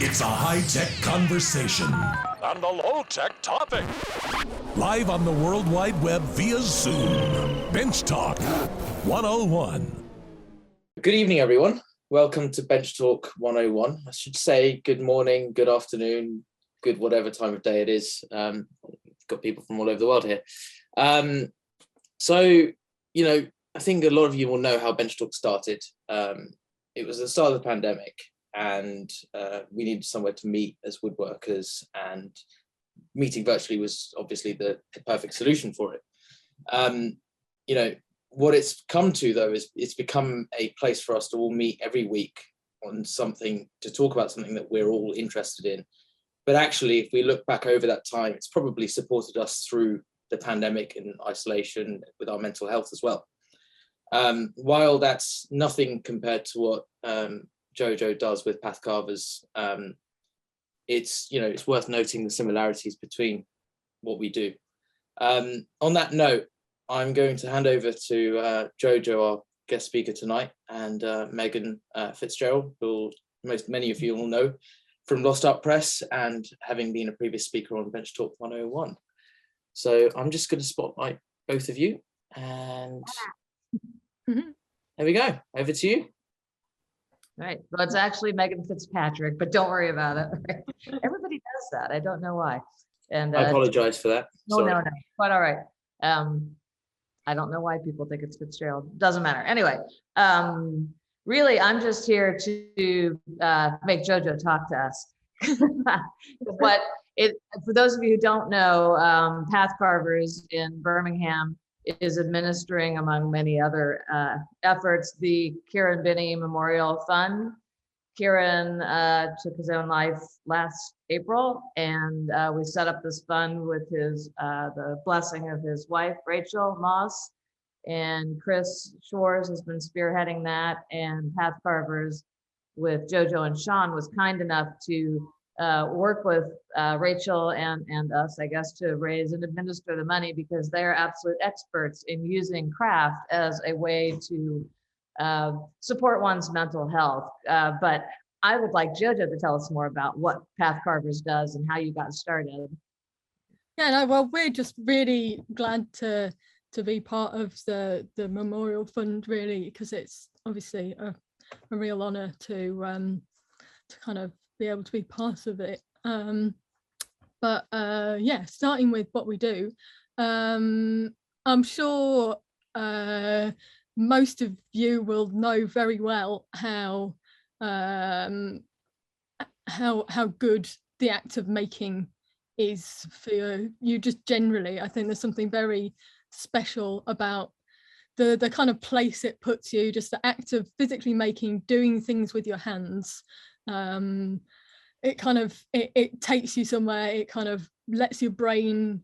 It's a high-tech conversation. And a low-tech topic. Live on the World Wide Web via Zoom. Bench Talk 101. Good evening, everyone. Welcome to Bench Talk 101. I should say good morning, good afternoon, good whatever time of day it is. Got people from all over the world here. I think a lot of you will know how Bench Talk started. It was the start of the pandemic, and we needed somewhere to meet as woodworkers, and meeting virtually was obviously the perfect solution for it. What it's come to, though, is it's become a place for us to all meet every week on something, to talk about something that we're all interested in. But actually, if we look back over that time, it's probably supported us through the pandemic and isolation with our mental health as well. While that's nothing compared to what JoJo does with Pathcarvers, it's worth noting the similarities between what we do. On that note, I'm going to hand over to JoJo, our guest speaker tonight, and Megan Fitzgerald, who many of you will know from Lost Art Press and having been a previous speaker on Bench Talk 101. So I'm just going to spotlight both of you, and there we go. Over to you. Right. Well, it's actually Megan Fitzpatrick, but don't worry about it. Everybody does that. I don't know why. And I apologize for that. No, quite all right. I don't know why people think it's Fitzgerald. Doesn't matter. Anyway, really, I'm just here to make JoJo talk to us. For those of you who don't know, Pathcarvers in Birmingham is administering, among many other efforts, the Kieran Binnie Memorial Fund. Kieran took his own life last April, and we set up this fund with the blessing of his wife, Rachel Moss, and Chris Shores has been spearheading that, and Pathcarvers with JoJo and Sean was kind enough to work with Rachel and us, I guess, to raise and administer the money, because they're absolute experts in using craft as a way to support one's mental health. But I would like JoJo to tell us more about what Pathcarvers does and how you got started. Yeah, no, well, we're just really glad to be part of the Memorial Fund, really, because it's obviously a real honor to kind of be able to be part of it. Starting with what we do, I'm sure most of you will know very well how good the act of making is for you just generally. I think there's something very special about the kind of place it puts you, just the act of physically making, doing things with your hands. It kind of it takes you somewhere. It kind of lets your brain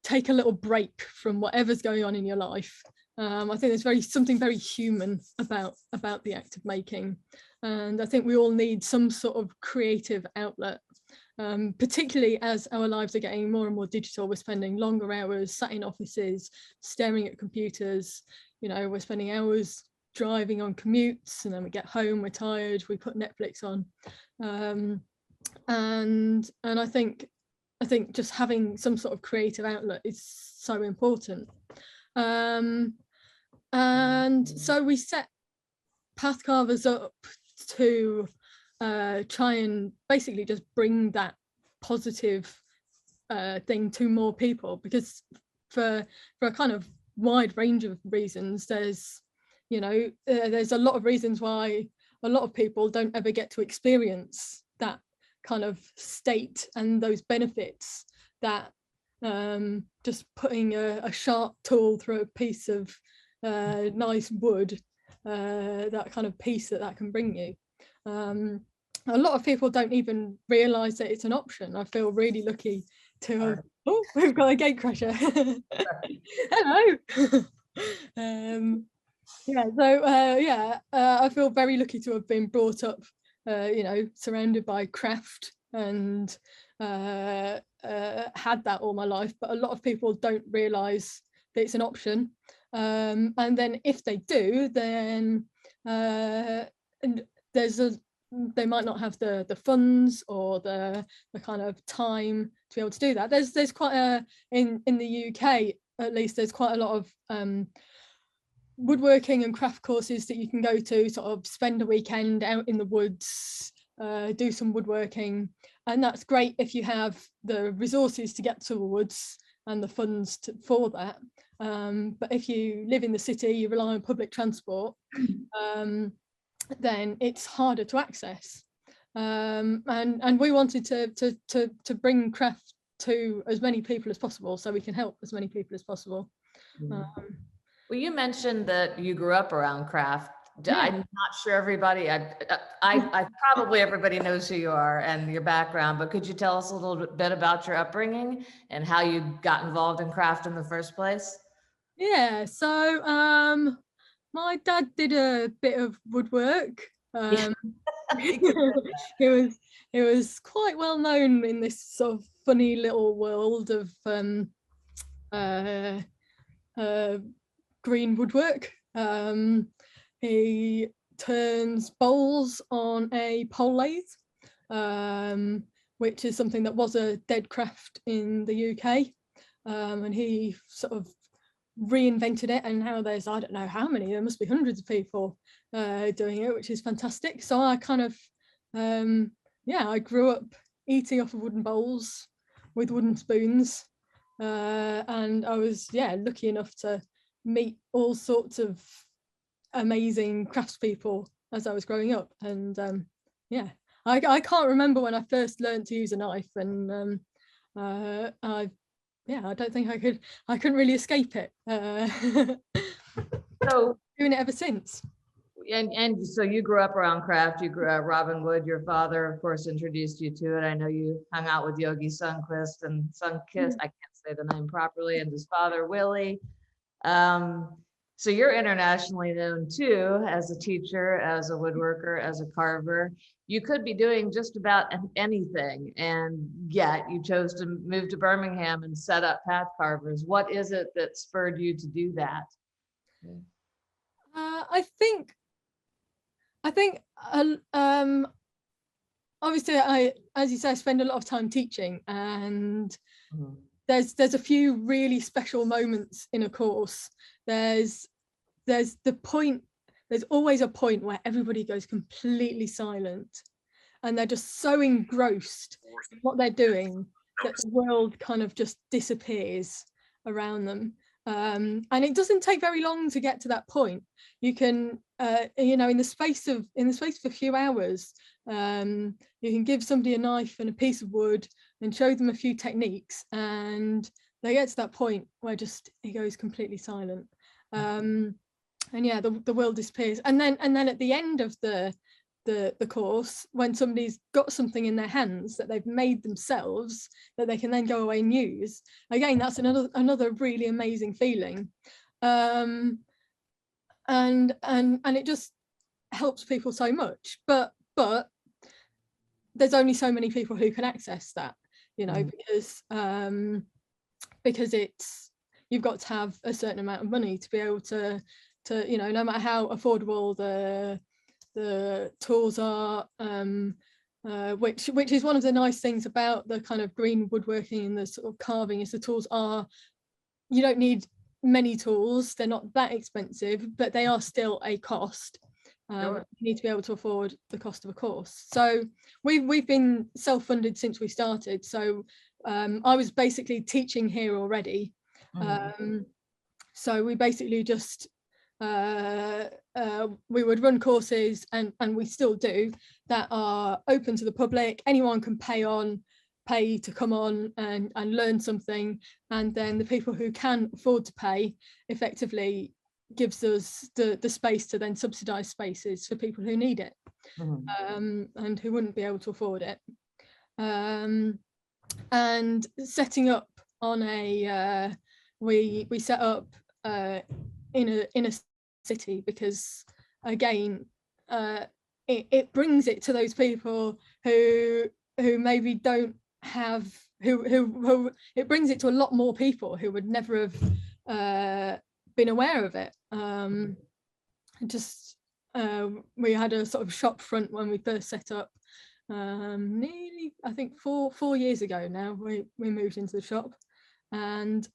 take a little break from whatever's going on in your life. I think there's something very human about the act of making, and I think we all need some sort of creative outlet, particularly as our lives are getting more and more digital. We're spending longer hours sat in offices, staring at computers. We're spending hours driving on commutes, and then we get home, we're tired, we put Netflix on, and I think just having some sort of creative outlet is so important. And so we set Pathcarvers up to try and basically just bring that positive thing to more people, because for a kind of wide range of reasons, there's a lot of reasons why a lot of people don't ever get to experience that kind of state and those benefits that just putting a sharp tool through a piece of nice wood, that kind of peace that can bring you. A lot of people don't even realise that it's an option. I feel really lucky to have, oh, we've got a gate crasher. Hello. I feel very lucky to have been brought up, surrounded by craft, and had that all my life. But a lot of people don't realise that it's an option, and then if they do, then there's they might not have the funds or the kind of time to be able to do that. There's quite a in the UK at least, there's quite a lot of woodworking and craft courses that you can go to, sort of spend a weekend out in the woods, do some woodworking, and that's great if you have the resources to get to the woods and the funds for that. But if you live in the city, you rely on public transport, then it's harder to access. And we wanted to bring craft to as many people as possible, so we can help as many people as possible. Well, you mentioned that you grew up around craft. Yeah. I'm not sure everybody, I probably everybody knows who you are and your background, but could you tell us a little bit about your upbringing and how you got involved in craft in the first place? Yeah, so my dad did a bit of woodwork. It was quite well known in this sort of funny little world of green woodwork. He turns bowls on a pole lathe, which is something that was a dead craft in the UK, and he sort of reinvented it, and now there's, I don't know how many, there must be hundreds of people doing it, which is fantastic. So I kind of I grew up eating off of wooden bowls with wooden spoons, and I was lucky enough to meet all sorts of amazing craftspeople as I was growing up. And I can't remember when I first learned to use a knife, and I don't think I couldn't really escape it. So doing it ever since. And so you grew up around craft. You grew up, Robin Wood, your father, of course, introduced you to it. I know you hung out with Yogi Sundquist and Sundquist, I can't say the name properly, and his father, Willie. So you're internationally known too, as a teacher, as a woodworker, as a carver. You could be doing just about anything, and yet you chose to move to Birmingham and set up Pathcarvers. What is it that spurred you to do that? I think obviously as you say, I spend a lot of time teaching, and there's a few really special moments in a course. There's always a point where everybody goes completely silent, and they're just so engrossed in what they're doing that the world kind of just disappears around them. And it doesn't take very long to get to that point. You can, in the space of a few hours, you can give somebody a knife and a piece of wood and show them a few techniques, and they get to that point where just it goes completely silent. The world disappears. And then at the end of the course, when somebody's got something in their hands that they've made themselves that they can then go away and use, again, that's another really amazing feeling. And it just helps people so much. But there's only so many people who can access that, because you've got to have a certain amount of money to be able to no matter how affordable the tools are, which is one of the nice things about the kind of green woodworking and the sort of carving, is the tools are, you don't need many tools, they're not that expensive, but they are still a cost. You need to be able to afford the cost of a course. So we've been self-funded since we started. So I was basically teaching here already. So we basically just we would run courses, and we still do, that are open to the public. Anyone can pay to come on and learn something, and then the people who can afford to pay effectively gives us the space to then subsidize spaces for people who need it, and who wouldn't be able to afford it. And setting up on a we set up in a city, because again it brings it to those people who maybe don't have, who it brings it to a lot more people who would never have been aware of it. Just we had a sort of shop front when we first set up. Nearly, I think 4 years ago now, we moved into the shop, and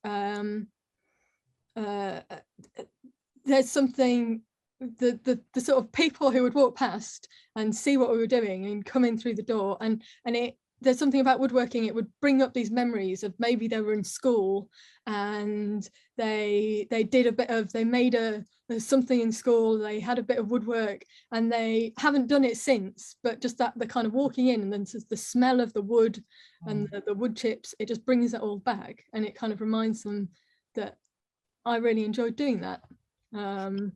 there's something, the sort of people who would walk past and see what we were doing and come in through the door, and there's something about woodworking, it would bring up these memories of maybe they were in school and they made something in school, they had a bit of woodwork and they haven't done it since, but just that the kind of walking in and then the smell of the wood and the wood chips, it just brings it all back, and it kind of reminds them that I really enjoyed doing that. And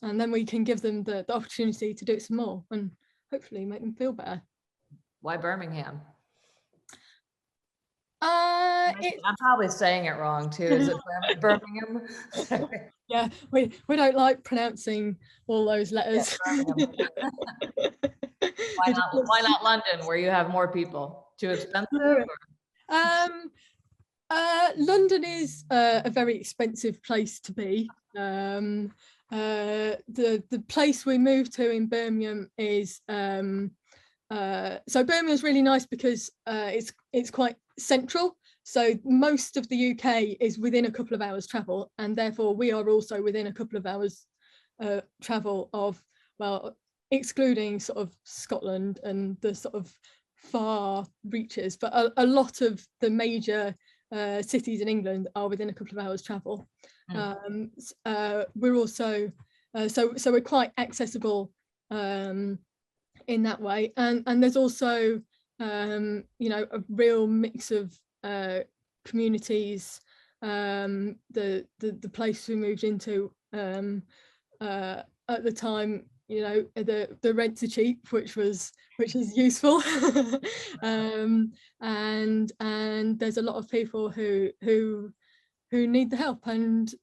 then we can give them the opportunity to do it some more and hopefully make them feel better. Why Birmingham? I'm probably saying it wrong too. Is it Birmingham? Yeah, we don't like pronouncing all those letters. Why not London, where you have more people? Too expensive? London is a very expensive place to be. The place we moved to in Birmingham is so Birmingham's really nice because it's quite central. So most of the UK is within a couple of hours travel, and therefore we are also within a couple of hours travel of, well, excluding sort of Scotland and the sort of far reaches, but a lot of the major cities in England are within a couple of hours travel. We're also so we're quite accessible in that way, and there's also you know, a real mix of communities. The place we moved into at the time, you know, the rents are cheap, which is useful. And there's a lot of people who need the help, and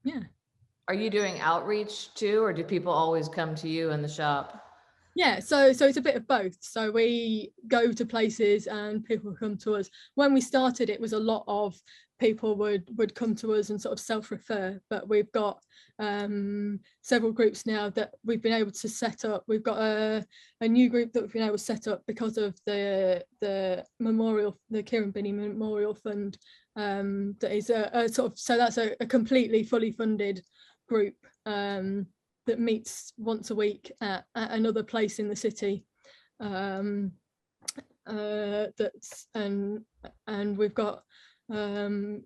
yeah. Are you doing outreach too, or do people always come to you in the shop? Yeah, so it's a bit of both. So we go to places and people come to us. When we started, it was a lot of people would come to us and sort of self-refer, but we've got several groups now that we've been able to set up. We've got a new group that we've been able to set up because of the memorial, the Kieran Binnie Memorial Fund. That is a sort of, so that's a completely fully funded group that meets once a week at another place in the city. That's and we've got and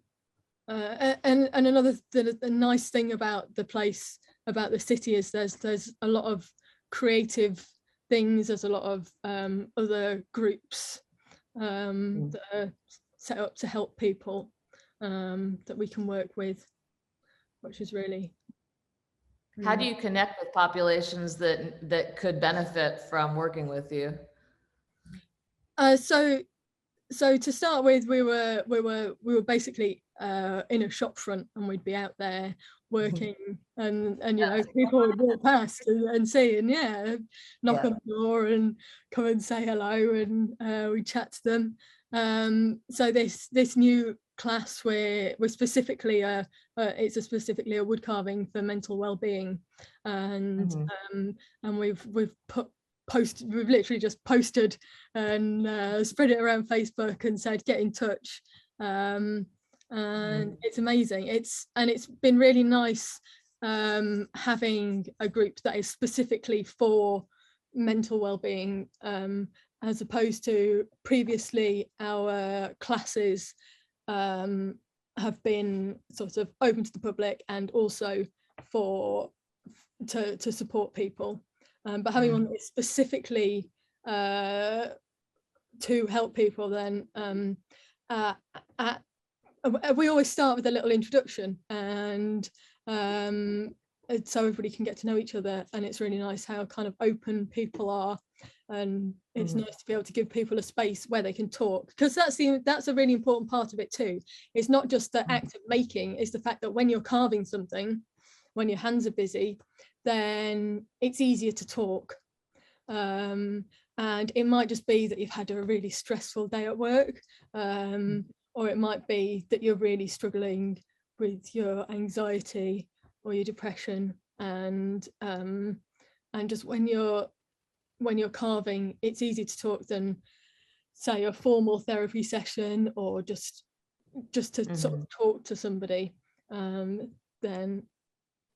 another the nice thing about the place, about the city, is there's a lot of creative things. There's a lot of other groups that are set up to help people that we can work with, which is really. How do you connect with populations that could benefit from working with you? So to start with, we were basically in a shop front, and we'd be out there working, and you know, people would walk past and see, and knock on the door and come and say hello, and we chat to them. So this new class, we're specifically it's specifically a wood carving for mental well-being, and we've literally just posted and spread it around Facebook and said get in touch, and it's amazing. It's been really nice having a group that is specifically for mental well-being, as opposed to previously our classes have been sort of open to the public and also to support people, but having one that is specifically to help people, then we always start with a little introduction, and so everybody can get to know each other, and it's really nice how kind of open people are, and it's nice to be able to give people a space where they can talk, because that's a really important part of it too. It's not just the act of making, it's the fact that when you're carving something, when your hands are busy, then it's easier to talk, and it might just be that you've had a really stressful day at work, or it might be that you're really struggling with your anxiety, or your depression, and just when you're carving, it's easier to talk than say a formal therapy session, or just to sort of talk to somebody. Then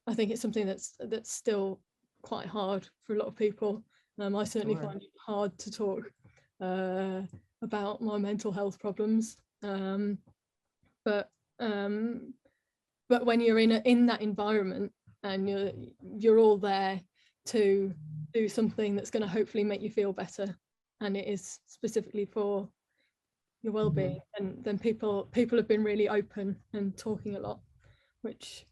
I think it's something that's still quite hard for a lot of people. I certainly find it hard to talk about my mental health problems. But when you're in that environment and you're all there to do something that's going to hopefully make you feel better, and it is specifically for your well-being, and then people have been really open and talking a lot, which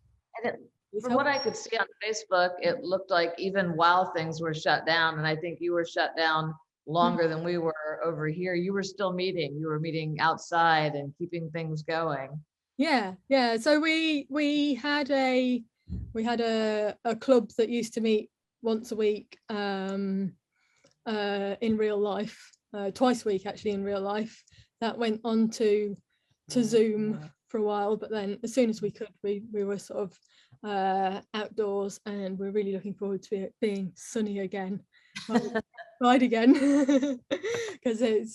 from what I could see on Facebook, it looked like even while things were shut down, and I think you were shut down longer than we were over here, you were still meeting. You were meeting outside and keeping things going. Yeah. So we had a club that used to meet once a week in real life, twice a week actually in real life. That went on to Zoom for a while, but then as soon as we could, we were sort of outdoors, and we're really looking forward to it being sunny again. Right again, because I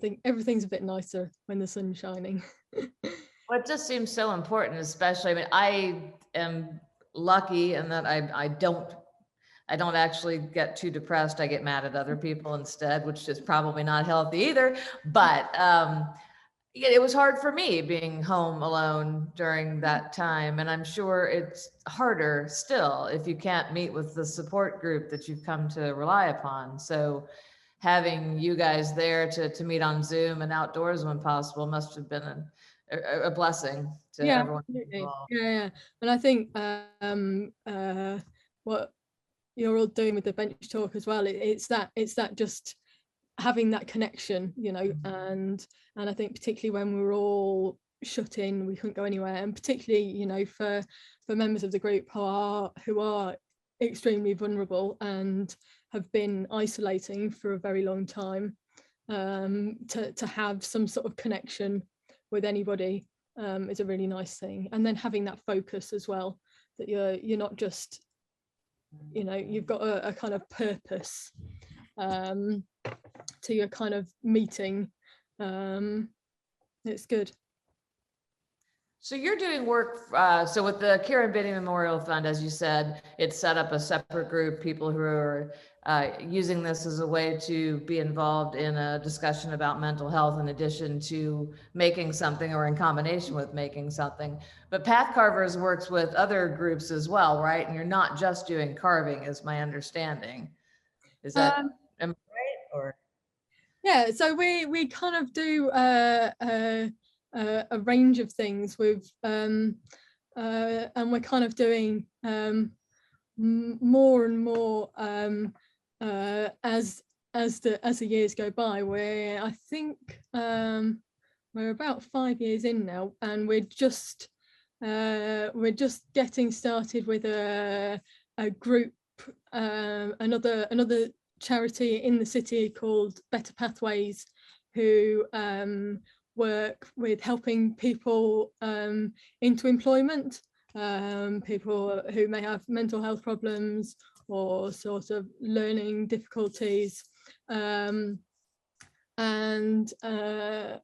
think everything's a bit nicer when the sun's shining. Well, it just seems so important, especially, I mean, I am lucky in that I don't actually get too depressed. I get mad at other people instead, which is probably not healthy either. But it was hard for me being home alone during that time. And I'm sure it's harder still if you can't meet with the support group that you've come to rely upon. So having you guys there to meet on Zoom and outdoors when possible must have been a blessing to everyone involved. Yeah. And I think what you're all doing with the bench talk as well, it's that just having that connection, and I think particularly when we're all shut in, we couldn't go anywhere, and particularly for members of the group who are extremely vulnerable and have been isolating for a very long time, to have some sort of connection with anybody is a really nice thing. And then having that focus as well, that you're not just, you've got a kind of purpose to your kind of meeting. It's good. So you're doing work, so with the Kieran Binnie Memorial Fund, as you said, it's set up a separate group, people who are using this as a way to be involved in a discussion about mental health, in addition to making something or in combination with making something. But Pathcarvers works with other groups as well, right? And you're not just doing carving, is my understanding. Is that am I right? Or yeah, so we kind of do a range of things with and we're kind of doing more and more as the years go by. I think we're about 5 years in now, and we're just getting started with a group, another charity in the city called Better Pathways, who work with helping people into employment, people who may have mental health problems or sort of learning difficulties, and we're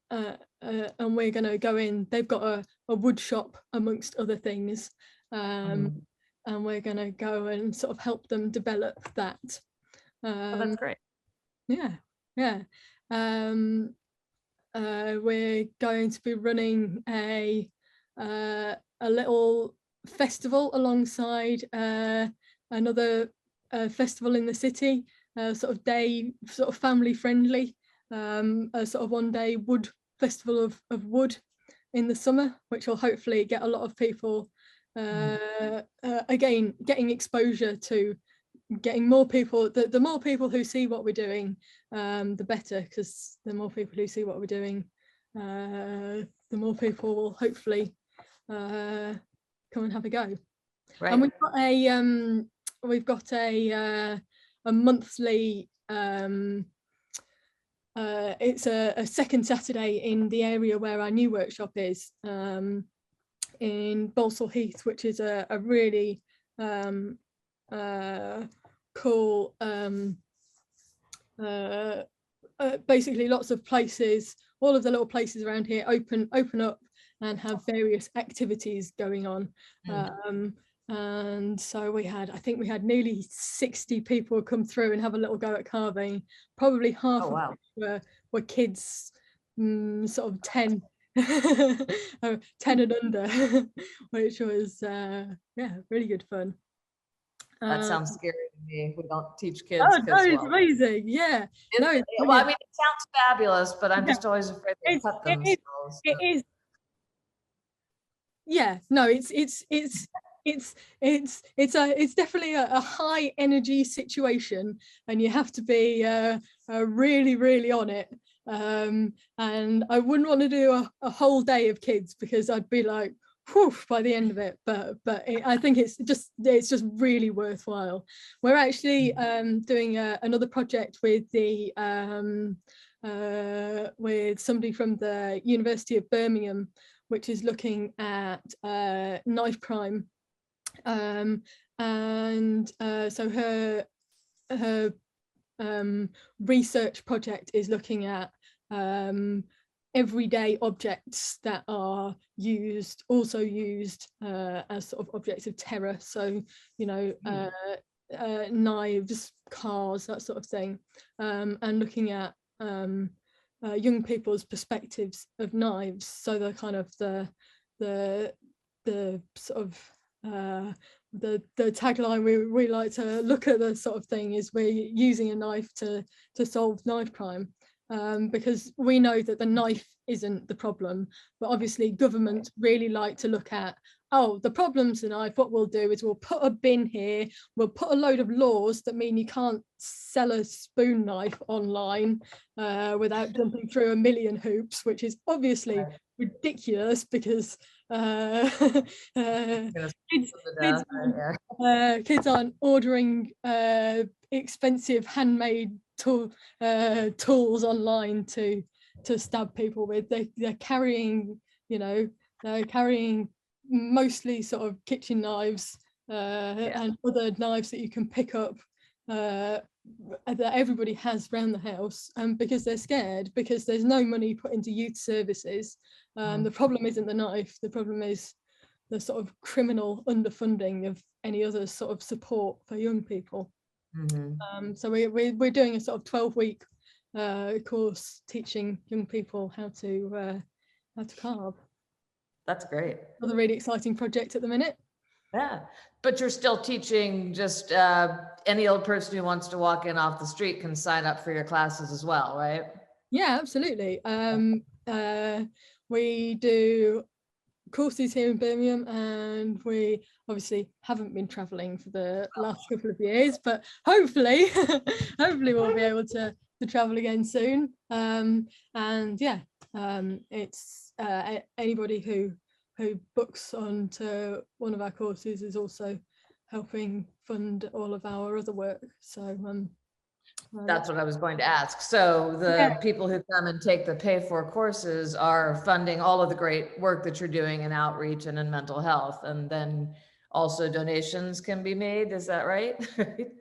going to go in. They've got a wood shop amongst other things, and we're going to go and sort of help them develop that. that's great. Yeah. We're going to be running a little festival alongside another festival in the city, sort of day, sort of family friendly, a sort of one-day wood festival of wood in the summer, which will hopefully get a lot of people again getting exposure to, getting more people. The more people who see what we're doing, the better, because the more people who see what we're doing, the more people will hopefully come and have a go. Right. And we've got a monthly, it's a second Saturday in the area where our new workshop is, in Balsall Heath, which is a really cool, basically lots of places, all of the little places around here open up and have various activities going on. And so I think we had nearly 60 people come through and have a little go at carving. Probably half of which were kids, sort of 10 10 and under, which was really good fun. That sounds scary to me. We don't teach kids. Oh no, it's amazing. Yeah. Well, I mean, it sounds fabulous, but I'm just always afraid they cut themselves. It is. Yeah, no, it's definitely a high energy situation, and you have to be really, really on it. And I wouldn't want to do a whole day of kids, because I'd be like, whew, by the end of it. But I think it's just really worthwhile. We're actually doing another project with the with somebody from the University of Birmingham, which is looking at knife crime, and so her research project is looking at everyday objects that are also used as sort of objects of terror. So, you know, knives, cars, that sort of thing, and looking at young people's perspectives of knives. So the kind of the sort of the tagline we like to look at, the sort of thing, is we're using a knife to solve knife crime, because we know that the knife isn't the problem, but obviously governments really like to look at, oh, the problem's the knife. What we'll do is we'll put a bin here, we'll put a load of laws that mean you can't sell a spoon knife online without jumping through a million hoops, which is obviously ridiculous, because kids aren't ordering expensive handmade tools online to stab people with. They're carrying, you know, mostly sort of kitchen knives and other knives that you can pick up that everybody has around the house, because they're scared, because there's no money put into youth services. The problem isn't the knife, the problem is the sort of criminal underfunding of any other sort of support for young people. So we're doing a sort of 12-week course teaching young people how to carve. That's great. Another really exciting project at the minute. Yeah, but you're still teaching, just any old person who wants to walk in off the street can sign up for your classes as well, right? Yeah, absolutely. We do courses here in Birmingham, and we obviously haven't been traveling for the last couple of years, but hopefully we'll be able to travel again soon. And yeah, it's anybody who books onto one of our courses is also helping fund all of our other work. So that's what I was going to ask. So the people who come and take the pay for courses are funding all of the great work that you're doing in outreach and in mental health, and then also donations can be made. Is that right?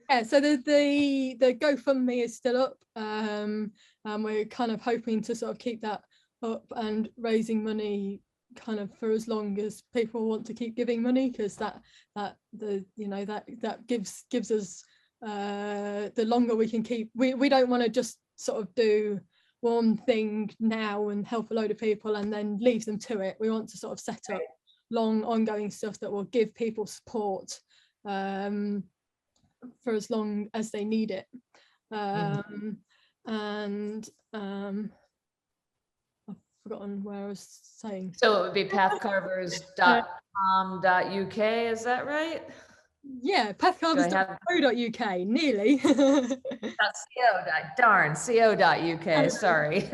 Yeah, so the GoFundMe is still up, and we're kind of hoping to sort of keep that up and raising money kind of for as long as people want to keep giving money, because that gives us the longer we can keep. We don't want to just sort of do one thing now and help a load of people and then leave them to it. We want to sort of set up long ongoing stuff that will give people support for as long as they need it. And I've forgotten where I was saying. So it would be pathcarvers.com.uk, is that right? Yeah, pathcarvers.co.uk, nearly. co.uk, sorry.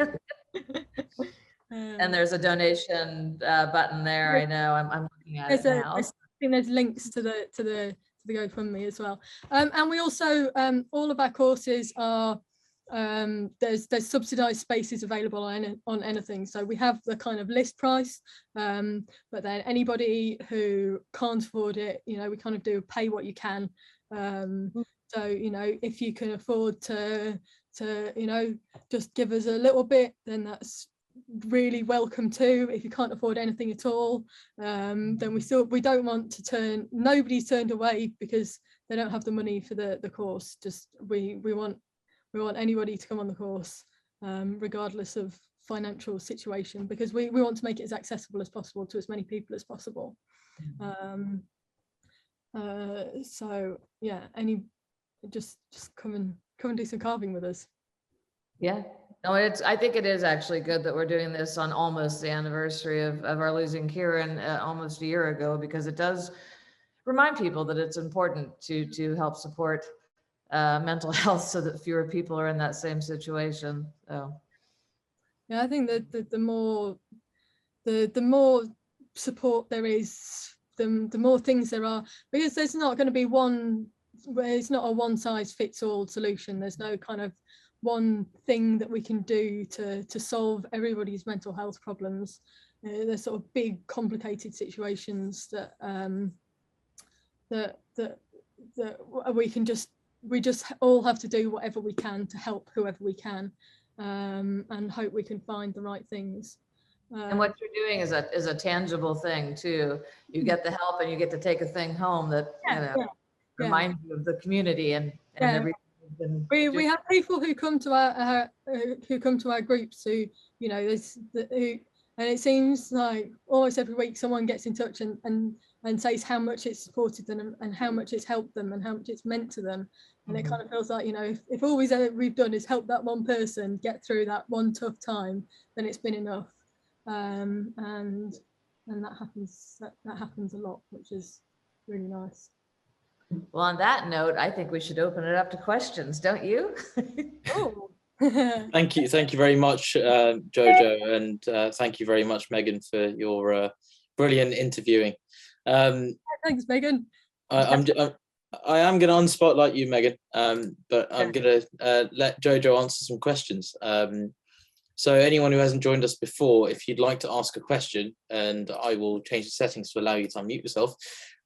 And there's a donation button there. I know, I'm looking at it now. I think there's links to the GoFundMe as well. And we also, all of our courses are there's subsidized spaces available on anything. So we have the kind of list price, but then anybody who can't afford it, you know, we kind of do pay what you can. So, you know, if you can afford to, you know, just give us a little bit, then that's really welcome too. If you can't afford anything at all, then we don't want to turn, nobody's turned away because they don't have the money for the course. Just we want anybody to come on the course, regardless of financial situation, because we want to make it as accessible as possible to as many people as possible. So yeah, just come and do some carving with us. Yeah, no, I think it is actually good that we're doing this on almost the anniversary of our losing Kieran almost a year ago, because it does remind people that it's important to help support mental health so that fewer people are in that same situation. So yeah, I think that the more support there is, the more things there are, because there's not going to be it's not a one size fits all solution. There's no kind of one thing that we can do to solve everybody's mental health problems. There's sort of big complicated situations that we just all have to do whatever we can to help whoever we can, and hope we can find the right things. And what you're doing is a tangible thing too. You get the help and you get to take a thing home that reminds you of the community and everything. We have people who come to our groups who, you know, and it seems like almost every week someone gets in touch and says how much it's supported them and how much it's helped them and how much it's meant to them. And it kind of feels like, you know, if all we've done is help that one person get through that one tough time, then it's been enough. And that happens a lot, which is really nice. Well, on that note, I think we should open it up to questions, don't you? Oh. Thank you very much, JoJo, and thank you very much, Megan, for your brilliant interviewing. Thanks, Megan. I am going to unspotlight you, Megan, but I'm going to let JoJo answer some questions. So anyone who hasn't joined us before, if you'd like to ask a question, and I will change the settings to allow you to unmute yourself.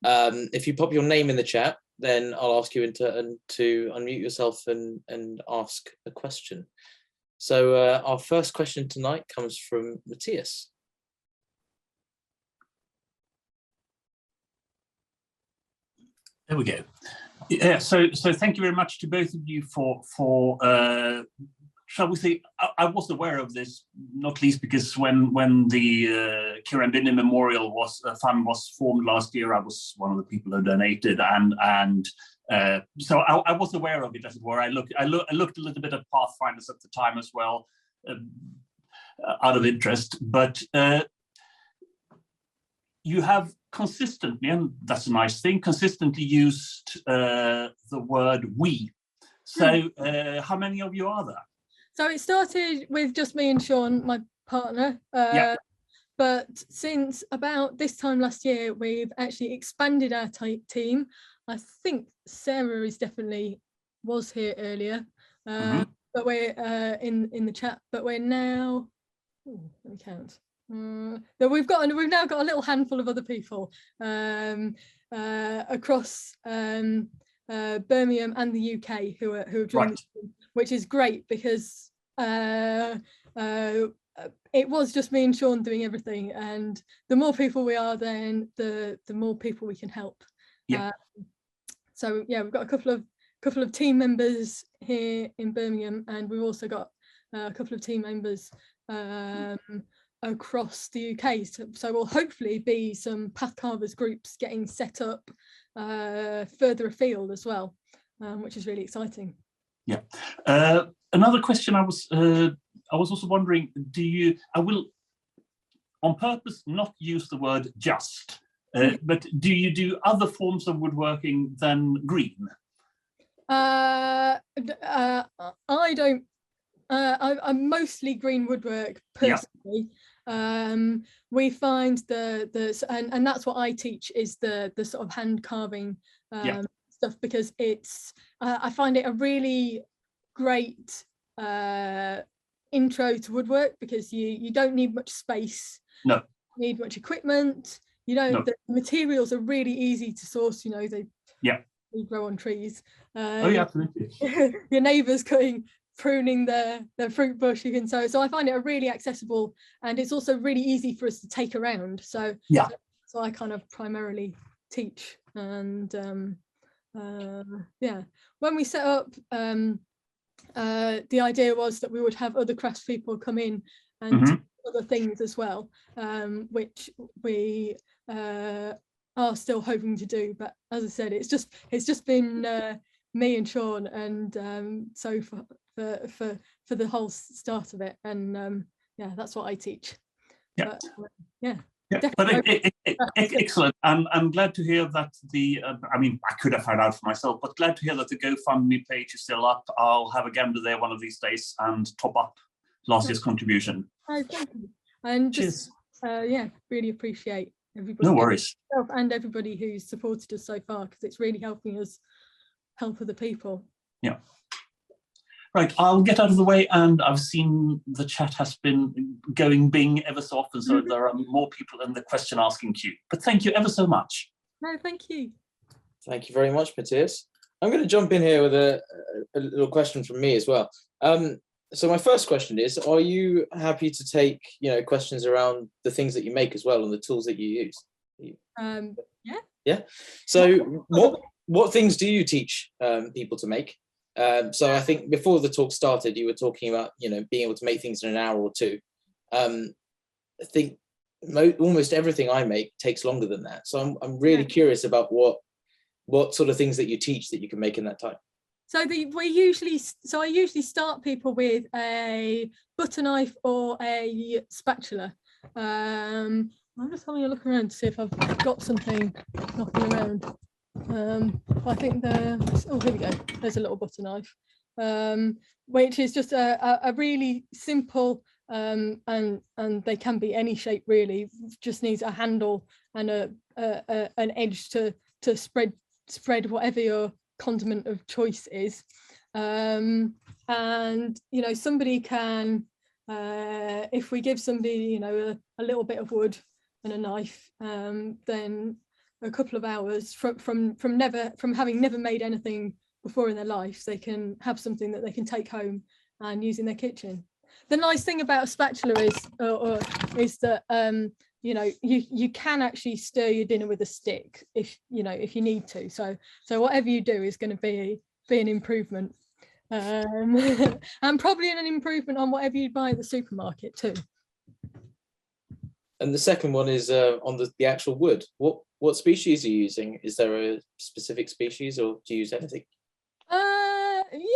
If you pop your name in the chat, then I'll ask you to unmute yourself and ask a question. So our first question tonight comes from Matthias. There we go. Yeah, so thank you very much to both of you for shall we say, I was aware of this, not least because when the Kieran Binnie Memorial Fund was formed last year, I was one of the people who donated, and so I was aware of it, as it were. I looked a little bit at Pathfinders at the time as well, out of interest, but you have consistently, and that's a nice thing, consistently used the word we. So how many of you are there? So it started with just me and Sean, my partner. But since about this time last year, we've actually expanded our team. I think Sarah was here earlier, but we're in the chat. But we're now, let me count. We've now got a little handful of other people across Birmingham and the UK who have joined, which is great because it was just me and Sean doing everything, and the more people we are, then the more people we can help. So yeah, we've got a couple of team members here in Birmingham, and we've also got a couple of team members across the UK. So we'll hopefully be some Pathcarvers groups getting set up further afield as well, which is really exciting. Yeah. Another question I was also wondering, I will on purpose not use the word just, but do you do other forms of woodworking than green? I don't. I'm mostly green woodwork personally. We find and that's what I teach, is the sort of hand carving stuff, because it's I find it a really great intro to woodwork, because you don't need much space. No. Need much equipment. You know, No. the materials are really easy to source. You know, they grow on trees. Oh yeah, absolutely. Your neighbours pruning their fruit bush, you can sow. So I find it really accessible, and it's also really easy for us to take around. So yeah, so I kind of primarily teach, and yeah, when we set up, the idea was that we would have other craftspeople come in and teach other things as well, which we are still hoping to do. But as I said, it's just been me and Sean, and so for the whole start of it, and yeah, that's what I teach. Yeah. But, yeah. Yeah, but excellent. I'm glad to hear that I mean, I could have found out for myself, but glad to hear that the GoFundMe page is still up. I'll have a gander there one of these days and top up last year's contribution. Oh, thank you. And just, yeah, really appreciate everybody. No worries. And everybody who's supported us so far, because it's really helping us help other people. Yeah. Right, I'll get out of the way, and I've seen the chat has been going bing ever so often, so there are more people in the question asking queue. But thank you ever so much. No, thank you. Thank you very much, Matthias. I'm going to jump in here with a little question from me as well. So my first question is, are you happy to take, questions around the things that you make as well and the tools that you use? Yeah. Yeah. So what things do you teach people to make? So I think before the talk started, you were talking about, being able to make things in an hour or two. I think almost everything I make takes longer than that. So I'm really curious about what sort of things that you teach that you can make in that time. So I usually start people with a butter knife or a spatula. I'm just having a look around to see if I've got something knocking around. I think here we go. There's a little butter knife, which is just a really simple, and they can be any shape really. Just needs a handle and an edge to spread whatever your condiment of choice is. And somebody can, if we give somebody a little bit of wood and a knife, then a couple of hours from having never made anything before in their life, they can have something that they can take home and use in their kitchen. The nice thing about a spatula is that you can actually stir your dinner with a stick if you need to. So whatever you do is going to be an improvement, and probably an improvement on whatever you buy at the supermarket too. And the second one is on the actual wood. What species are you using? Is there a specific species, or do you use anything?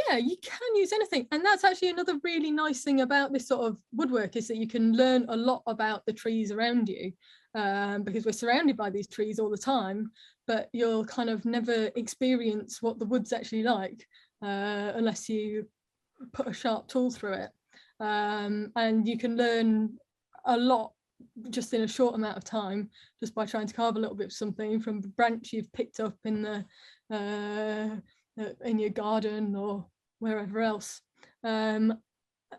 Yeah, you can use anything, and that's actually another really nice thing about this sort of woodwork, is that you can learn a lot about the trees around you, because we're surrounded by these trees all the time, but you'll kind of never experience what the wood's actually like unless you put a sharp tool through it, and you can learn a lot just in a short amount of time, just by trying to carve a little bit of something from the branch you've picked up in your garden or wherever else. When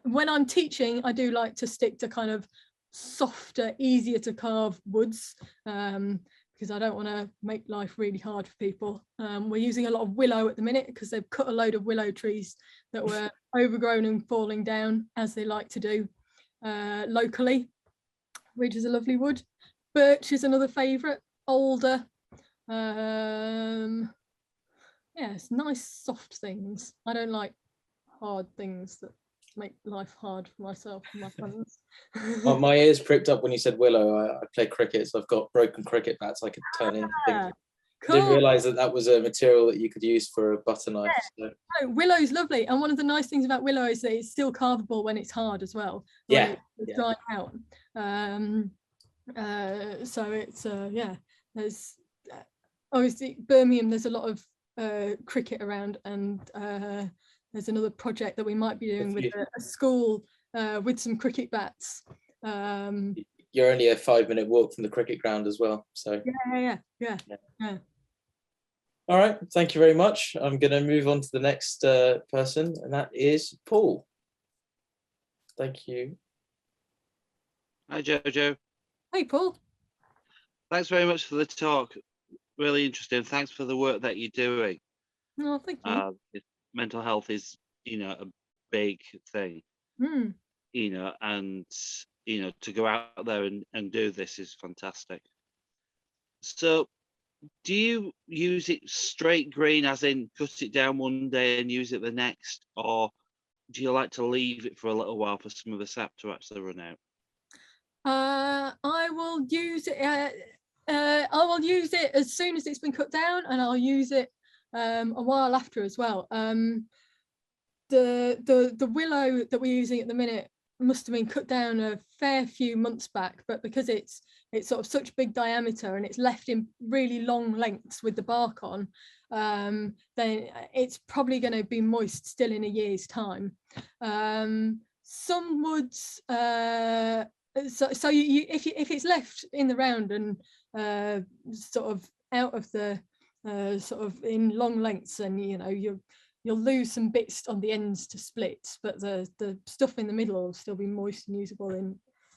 I'm teaching, I do like to stick to kind of softer, easier to carve woods, because I don't want to make life really hard for people. We're using a lot of willow at the minute because they've cut a load of willow trees that were overgrown and falling down, as they like to do locally, which is a lovely wood. Birch is another favourite, older. Yeah, it's nice soft things. I don't like hard things that make life hard for myself and my friends. Well, my ears pricked up when you said willow. I play cricket, so I've got broken cricket bats I could turn into things. Cool. I didn't realise that was a material that you could use for a butter knife. Yeah. So. Oh, willow's lovely, and one of the nice things about willow is that it's still carvable when it's hard as well. Yeah, it's drying out. So it's yeah. There's obviously Birmingham. There's a lot of cricket around, and there's another project that we might be doing with a school with some cricket bats. You're only a 5-minute walk from the cricket ground as well, so yeah. All right, thank you very much. I'm going to move on to the next person, and that is Paul. Thank you. Hi, JoJo. Hey, Paul. Thanks very much for the talk. Really interesting. Thanks for the work that you're doing. Oh, thank you. Mental health is, a big thing, Mm. and, to go out there and do this is fantastic. So, do you use it straight green, as in cut it down one day and use it the next, or do you like to leave it for a little while for some of the sap to actually run out? I will use it. I will use it as soon as it's been cut down, and I'll use it a while after as well. The willow that we're using at the minute must have been cut down a fair few months back, but because it's sort of such big diameter and it's left in really long lengths with the bark on, then it's probably going to be moist still in a year's time. Some woods, so if it's left in the round and sort of out of the sort of in long lengths, and you'll lose some bits on the ends to split, but the stuff in the middle will still be moist and usable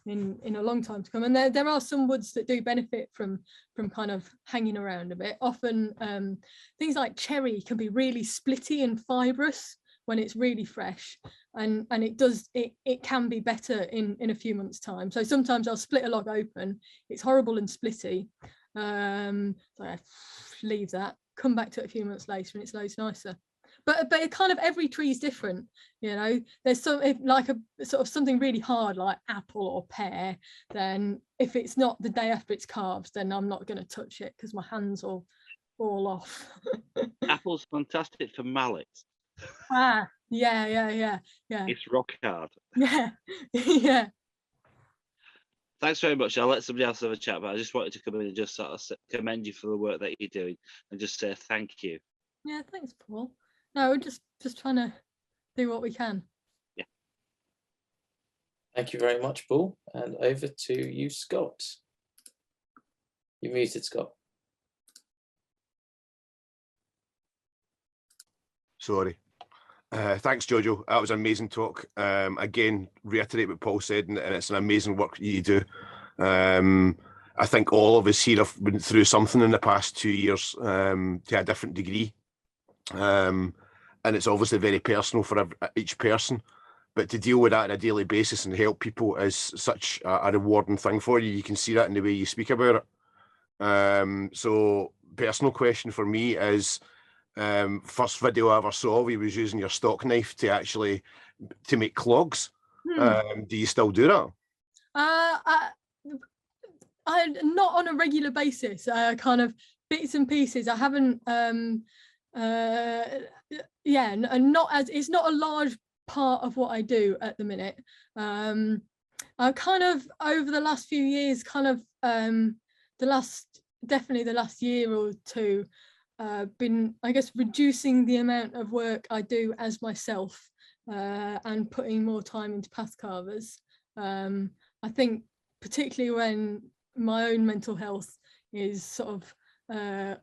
in a long time to come. And there are some woods that do benefit from kind of hanging around a bit. Often things like cherry can be really splitty and fibrous when it's really fresh, and it can be better in a few months' time. So sometimes I'll split a log open, it's horrible and splitty, so I leave that, come back to it a few months later and it's loads nicer. But it kind of, every tree is different, there's some, like a sort of something really hard like apple or pear, then if it's not the day after it's carved, then I'm not going to touch it because my hands will fall off. Apple's fantastic for mallets. Yeah. It's rock hard. Yeah. Yeah. Thanks very much. I'll let somebody else have a chat, but I just wanted to come in and just sort of commend you for the work that you're doing and just say thank you. Yeah, thanks, Paul. No, we're just trying to do what we can. Yeah. Thank you very much, Paul. And over to you, Scott. You're muted, Scott. Sorry. Thanks, Jojo. That was an amazing talk. Again, reiterate what Paul said, and it's an amazing work you do. I think all of us here have been through something in the past 2 years to a different degree. And it's obviously very personal for each person. But to deal with that on a daily basis and help people is such a rewarding thing for you. You can see that in the way you speak about it. So personal question for me is, first video I ever saw, we was using your stock knife to make clogs. Do you still do that? I not on a regular basis, kind of bits and pieces. I haven't and not as, it's not a large part of what I do at the minute. I've kind of over the last few years, kind of definitely the last year or two, been, I guess, reducing the amount of work I do as myself, and putting more time into Pathcarvers. I think particularly when my own mental health is sort of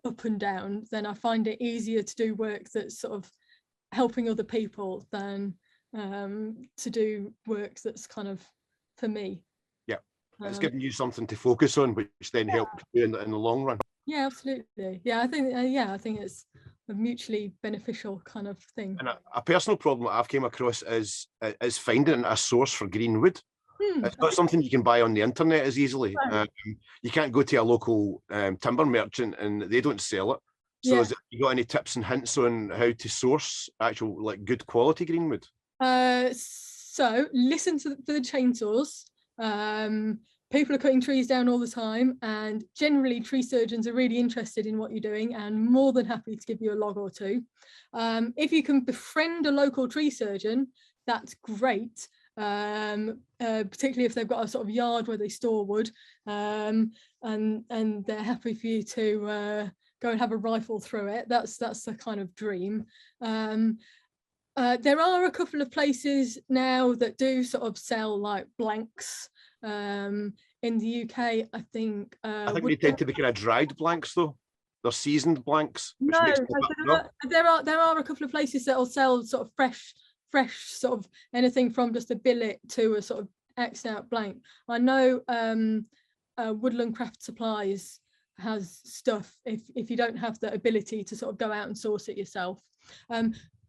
up and down, then I find it easier to do work that's sort of helping other people than to do work that's kind of for me. Yeah, it's giving you something to focus on, which then helps you in the long run. Yeah, absolutely. Yeah, I think it's a mutually beneficial kind of thing. And a personal problem that I've came across is finding a source for green wood. It's not something you can buy on the internet as easily. Right. You can't go to a local timber merchant and they don't sell it. So you got any tips and hints on how to source actual good quality green wood? So listen to the chainsaws. People are cutting trees down all the time, and generally tree surgeons are really interested in what you're doing and more than happy to give you a log or two. If you can befriend a local tree surgeon, that's great. Particularly if they've got a sort of yard where they store wood, and they're happy for you to go and have a rifle through it. That's the kind of dream. There are a couple of places now that do sort of sell like blanks. In the UK, I think they tend to be kind of dried blanks though. They're seasoned blanks. No, there are a couple of places that will sell sort of fresh fresh sort of anything from just a billet to a sort of X'd out blank. I know Woodland Craft Supplies has stuff if you don't have the ability to sort of go out and source it yourself.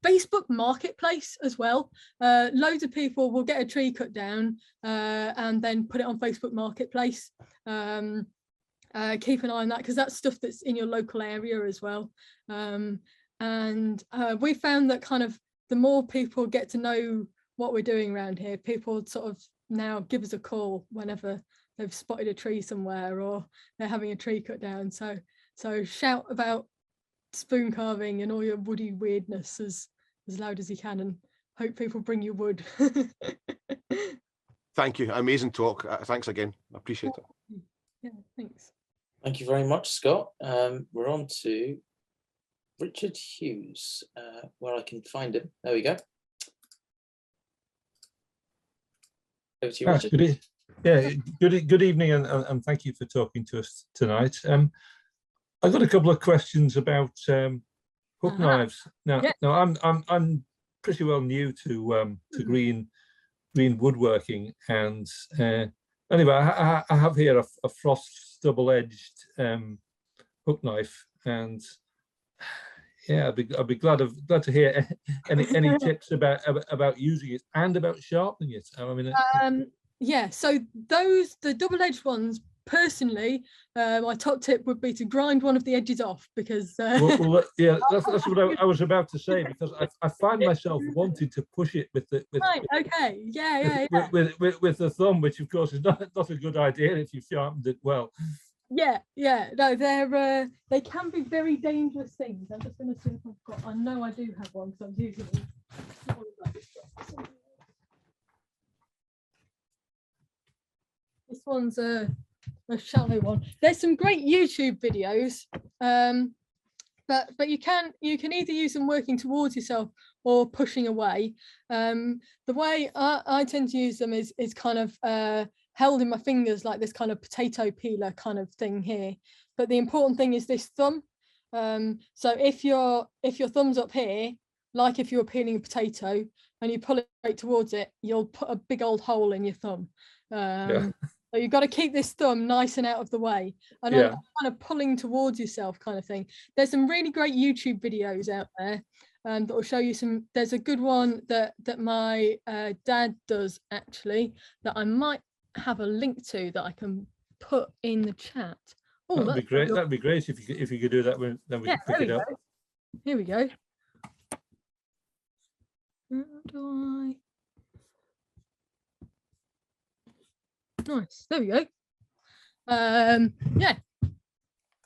Facebook Marketplace as well. Loads of people will get a tree cut down and then put it on Facebook Marketplace. Keep an eye on that because that's stuff that's in your local area as well. And we found that kind of the more people get to know what we're doing around here, people sort of now give us a call whenever they've spotted a tree somewhere or they're having a tree cut down. So shout about spoon carving and all your woody weirdness as loud as you can, and hope people bring you wood. Thank you. Amazing talk. Thanks again. I appreciate it. Yeah, thanks. Thank you very much, Scott. We're on to Richard Hughes, where I can find him. There we go. Over to you, Richard. Good evening, and thank you for talking to us tonight. I've got a couple of questions about hook knives. Now, I'm pretty well new to green woodworking, and anyway, I have here a Frost double-edged hook knife, and yeah, I'd be glad to hear any tips about using it and about sharpening it. I mean, yeah, so the double-edged ones, personally, my top tip would be to grind one of the edges off, because yeah, that's what I was about to say, because I find myself wanting to push it with the with the thumb, which of course is not a good idea if you've sharpened it well. No, they can be very dangerous things. I'm just going to see if I've got. I know I do have one, because I'm using it. This one's a shallow one. There's some great YouTube videos, but you can either use them working towards yourself or pushing away. The way I tend to use them is kind of held in my fingers like this kind of potato peeler kind of thing here. But the important thing is this thumb. So if your thumb's up here, like if you were peeling a potato and you pull it straight towards it, you'll put a big old hole in your thumb. So you've got to keep this thumb nice and out of the way, and kind of pulling towards yourself kind of thing. There's some really great YouTube videos out there that will show you some. There's a good one that my dad does, actually, that I might have a link to that I can put in the chat. Oh, that'd be great. That'd be great if you could do that. Then we can pick it up. Here we go. How do I? Nice, there we go. Yeah,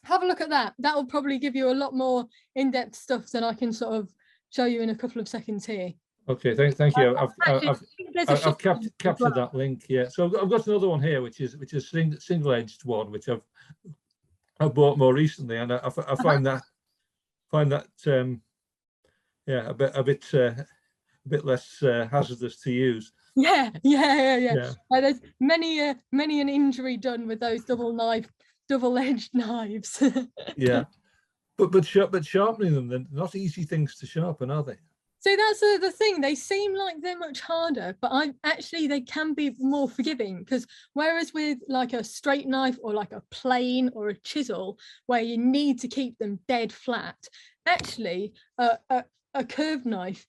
have a look at that. That will probably give you a lot more in-depth stuff than I can sort of show you in a couple of seconds here. Okay, thank you. I've captured that link. Yeah, so I've got another one here, which is single-edged one, which I've bought more recently, and I find that a bit less hazardous to use. Yeah. There's many an injury done with those double-edged knives. Yeah, but sharpening them, they're not easy things to sharpen, are they? So that's the thing. They seem like they're much harder, but they can be more forgiving, because whereas with like a straight knife or like a plane or a chisel, where you need to keep them dead flat, actually a curved knife,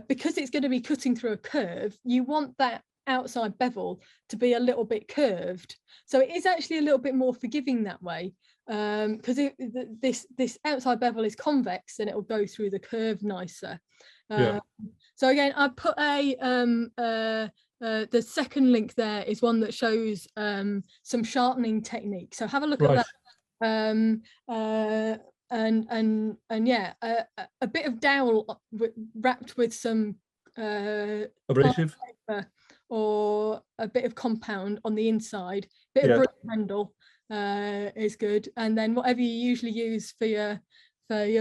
because it's going to be cutting through a curve, you want that outside bevel to be a little bit curved. So it is actually a little bit more forgiving that way, because this outside bevel is convex and it will go through the curve nicer. So again, I put the second link there is one that shows some sharpening technique. So have a look at that. And yeah, a bit of dowel wrapped with some abrasive or a bit of compound on the inside, bit of brindle is good, and then whatever you usually use for your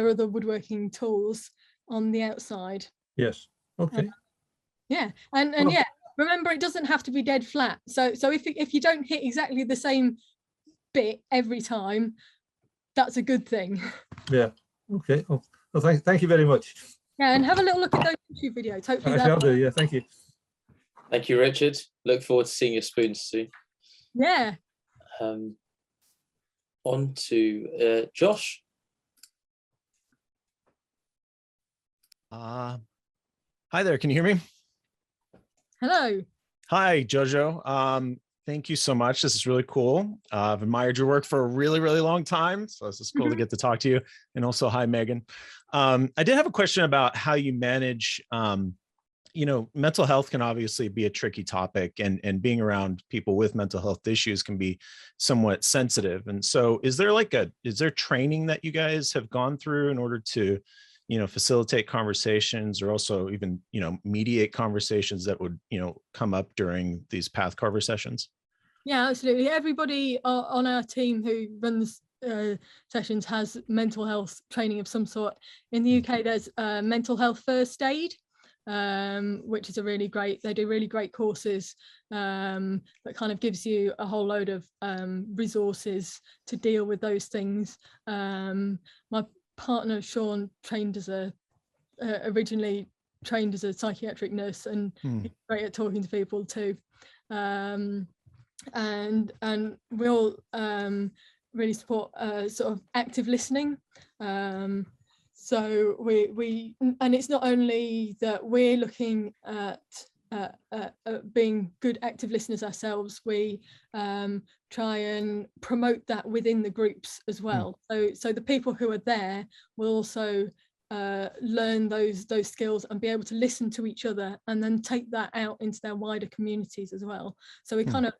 other woodworking tools on the outside. Yes. Okay. And yeah, remember, it doesn't have to be dead flat. So if you don't hit exactly the same bit every time, that's a good thing. Yeah. Okay. Well, thank you very much. Yeah, and have a little look at those YouTube videos. Hopefully I shall do, yeah, thank you. Thank you, Richard. Look forward to seeing your spoons soon. Yeah. On to Josh. Hi there, can you hear me? Hello. Hi, JoJo. Thank you so much. This is really cool. I've admired your work for a really, really long time. So it's just cool to get to talk to you. And also, hi, Megan. I did have a question about how you manage, mental health can obviously be a tricky topic, and being around people with mental health issues can be somewhat sensitive. And so is there training that you guys have gone through in order to facilitate conversations, or also even, mediate conversations that would, come up during these Pathcarver sessions? Yeah, absolutely. Everybody on our team who runs sessions has mental health training of some sort. In the UK, there's mental health first aid, which is they do really great courses that kind of gives you a whole load of resources to deal with those things. My partner Sean originally trained as a psychiatric nurse, and he's great at talking to people too. And we all really support sort of active listening. So we and it's not only that we're looking at being good active listeners ourselves, we try and promote that within the groups as well. So the people who are there will also learn those skills and be able to listen to each other, and then take that out into their wider communities as well. So we kind of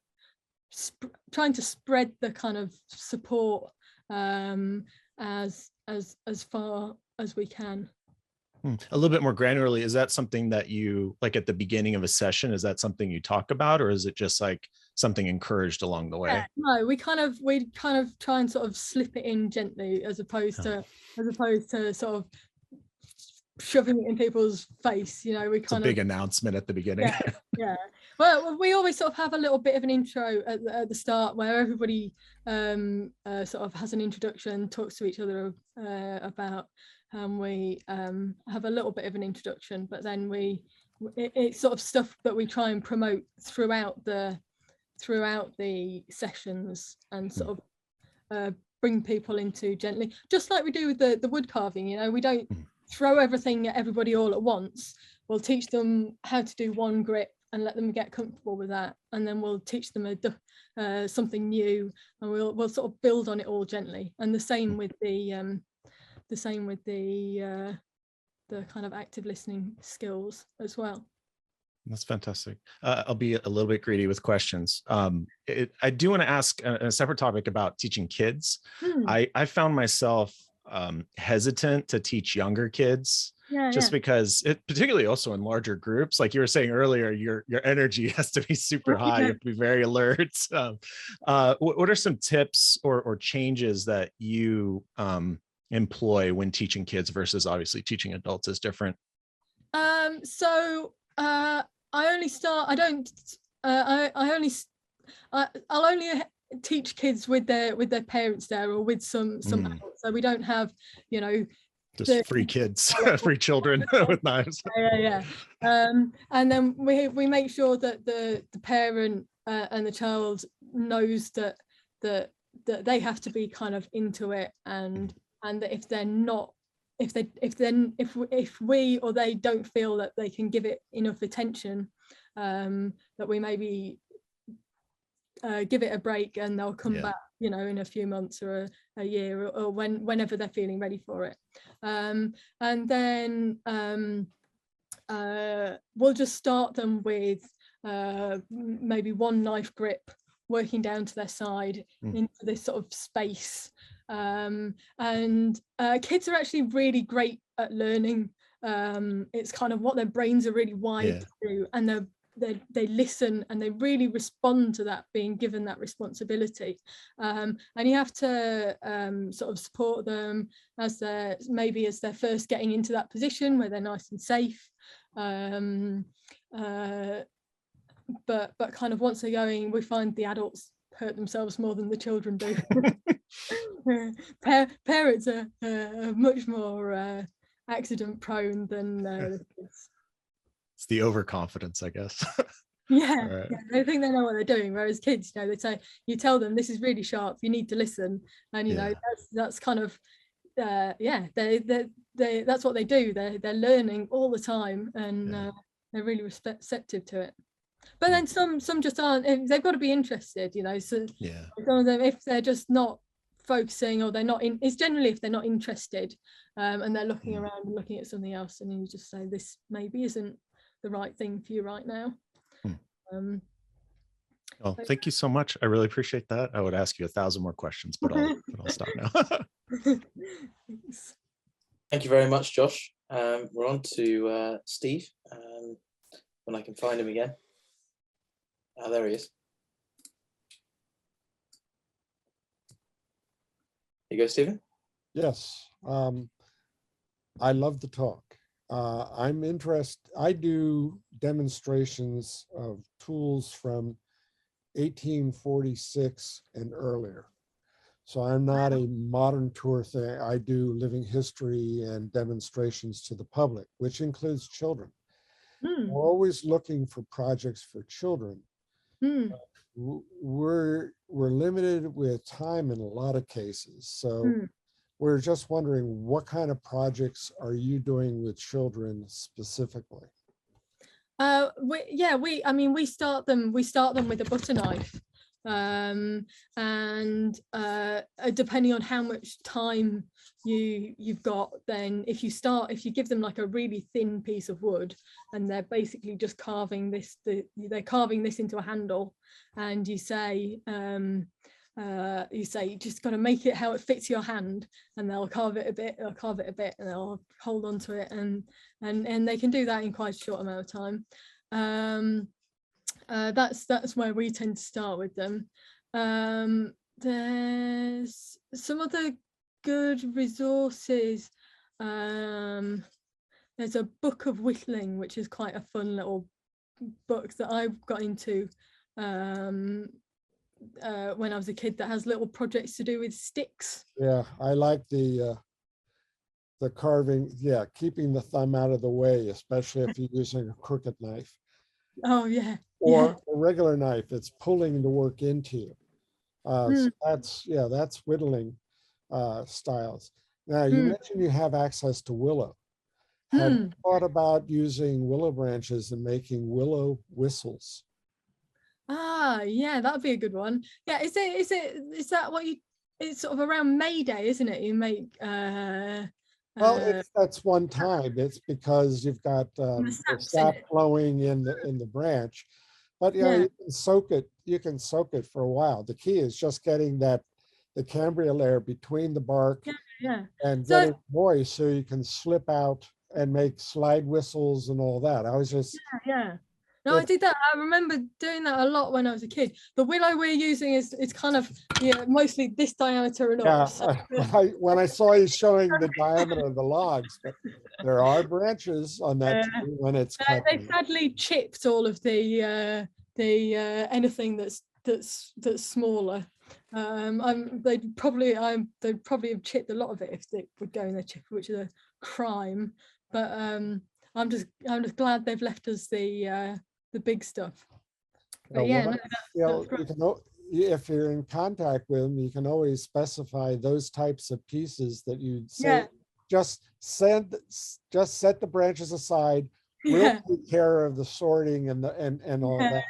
trying to spread the kind of support as far as we can. A little bit more granularly, is that something that you, like at the beginning of a session, is that something you talk about, or is it just like something encouraged along the way? Yeah, no, we kind of try and sort of slip it in gently, as opposed to sort of shoving it in people's face. It's a big announcement at the beginning. Yeah. Well, we always sort of have a little bit of an intro at the start, where everybody sort of has an introduction, talks to each other about. We have a little bit of an introduction, but then it's sort of stuff that we try and promote throughout the sessions, and sort of bring people into gently, just like we do with the wood carving. We don't throw everything at everybody all at once. We'll teach them how to do one grip and let them get comfortable with that, and then we'll teach them something new, and we'll sort of build on it all gently. And the same with the kind of active listening skills as well. That's fantastic. I'll be a little bit greedy with questions. I do want to ask a separate topic about teaching kids. I found myself hesitant to teach younger kids, because particularly also in larger groups, like you were saying earlier, your energy has to be super high. You have to be very alert. What are some tips or changes that you employ when teaching kids versus obviously teaching adults is different? I'll only teach kids with their parents there, or with some adults. So we don't have just free kids, free children with knives. And then we make sure that the parent and the child knows that they have to be kind of into it, and that if they're not, if we or they don't feel that they can give it enough attention, that we maybe give it a break, and they'll come back, in a few months or a year, or whenever they're feeling ready for it. And then we'll just start them with maybe one knife grip, working down to their side into this sort of space. And kids are actually really great at learning. It's kind of what their brains are really wired to do, and they listen, and they really respond to that, being given that responsibility. And you have to sort of support them as they're first getting into that position where they're nice and safe. But kind of once they're going, we find the adults hurt themselves more than the children do. Parents are much more accident prone than the kids. It's the overconfidence, I guess. Yeah, Right. yeah, they think they know what they're doing. Whereas kids, you know, they say, you tell them this is really sharp, you need to listen, and you know, that's kind of yeah, that's what they do. They're learning all the time, and they're really receptive to it. But then some just aren't. They've got to be interested, you know. So some of them, if they're just not focusing, or they're not in, it's generally if they're not interested, and they're looking around and looking at something else, and then you just say, this maybe isn't the right thing for you right now. Well, thank you so much. I really appreciate that. I would ask you 1,000 more questions, but I'll stop now. Thank you very much, Josh. We're on to Steve, when I can find him again. Oh, there he is. Here you go, Stephen. Yes, I love the talk. I'm interested, I do demonstrations of tools from 1846 and earlier. So I'm not a modern tour thing. I do living history and demonstrations to the public, which includes children. We're always looking for projects for children. We're limited with time in a lot of cases. So we're just wondering, what kind of projects are you doing with children specifically? We start them with a butter knife, and depending on how much time you've got, then if you give them like a really thin piece of wood, and they're basically just carving this, they're carving this into a handle, and you say you just got to make it how it fits your hand, and they'll carve it a bit, and they'll hold on to it, and they can do that in quite a short amount of time. That's where we tend to start with them. There's some other good resources. There's a book of whittling, which is quite a fun little book that I got into when I was a kid, that has little projects to do with sticks. Yeah, I like the carving, keeping the thumb out of the way, especially if you're using a crooked knife. Oh yeah. Or a regular knife, it's pulling the work into you. So that's whittling styles. Now you mentioned you have access to willow. Have you thought about using willow branches and making willow whistles? Yeah, that'd be a good one. Yeah, is that what you? It's sort of around May Day, isn't it? You make. Well, that's one time. It's because you've got the sap flowing in the branch, but you know, you can soak it. You can soak it for a while. The key is just getting the Cambria layer between the bark and getting moist, so you can slip out and make slide whistles and all that. I was just No, I did that. I remember doing that a lot when I was a kid. The willow we're using it's kind of mostly this diameter and up. So. When I saw you showing the diameter of the logs, but there are branches on that tree when it's cut. They sadly chipped all of the anything that's smaller. They'd probably have chipped a lot of it if they would go in their chipper, which is a crime. But I'm just glad they've left us the big stuff. But if you're in contact with them, you can always specify those types of pieces that you'd say. Just set the branches aside. We'll take care of the sorting and all that.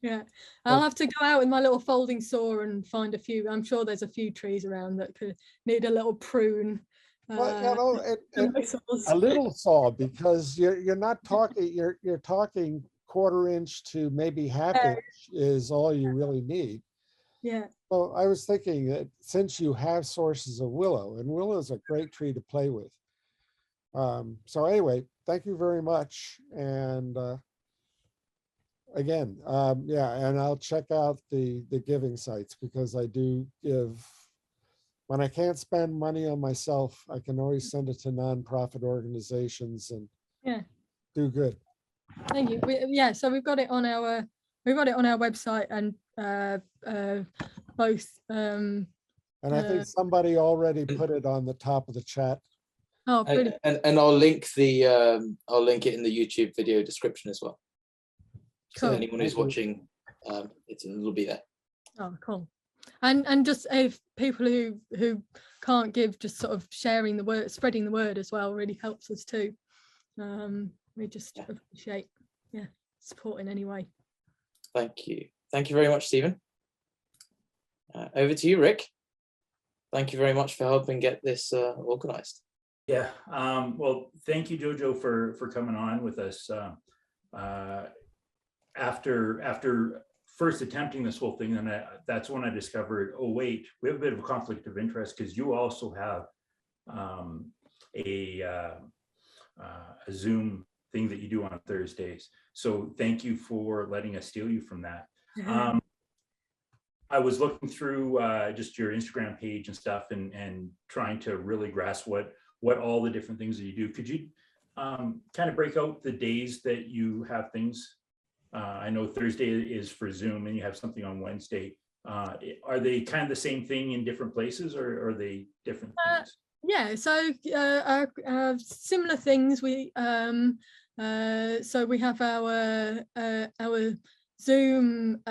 Yeah, I'll have to go out with my little folding saw and find a few. I'm sure there's a few trees around that could need a little prune. Well, a little saw, because you're not talking. You're talking 1/4 inch to maybe 1/2 inch is all you really need. Yeah. So I was thinking that since you have sources of willow, and willow is a great tree to play with. So anyway, thank you very much. And again, and I'll check out the giving sites, because I do give. When I can't spend money on myself, I can always send it to nonprofit organizations and do good. Thank you. So we've got it on our website, and both. And I think somebody already put it on the top of the chat. Oh, brilliant. And I'll link it in the YouTube video description as well. So Cool. anyone who's watching, it'll be there. Oh, cool. And just if people who can't give, just sort of sharing the word, spreading the word as well really helps us too. We just appreciate support in any way. Thank you very much, Stephen. Over to you, Rick. Thank you very much for helping get this organized. Yeah, well, thank you, JoJo, for coming on with us. After first attempting this whole thing, and that's when I discovered, oh wait, we have a bit of a conflict of interest, because you also have a Zoom thing that you do on Thursdays. So thank you for letting us steal you from that. I was looking through just your Instagram page and stuff, and trying to really grasp what all the different things that you do. Could you kind of break out the days that you have things? I know Thursday is for Zoom, and you have something on Wednesday. Are they kind of the same thing in different places, or are they different things? Yeah, so similar things. We so we have our Zoom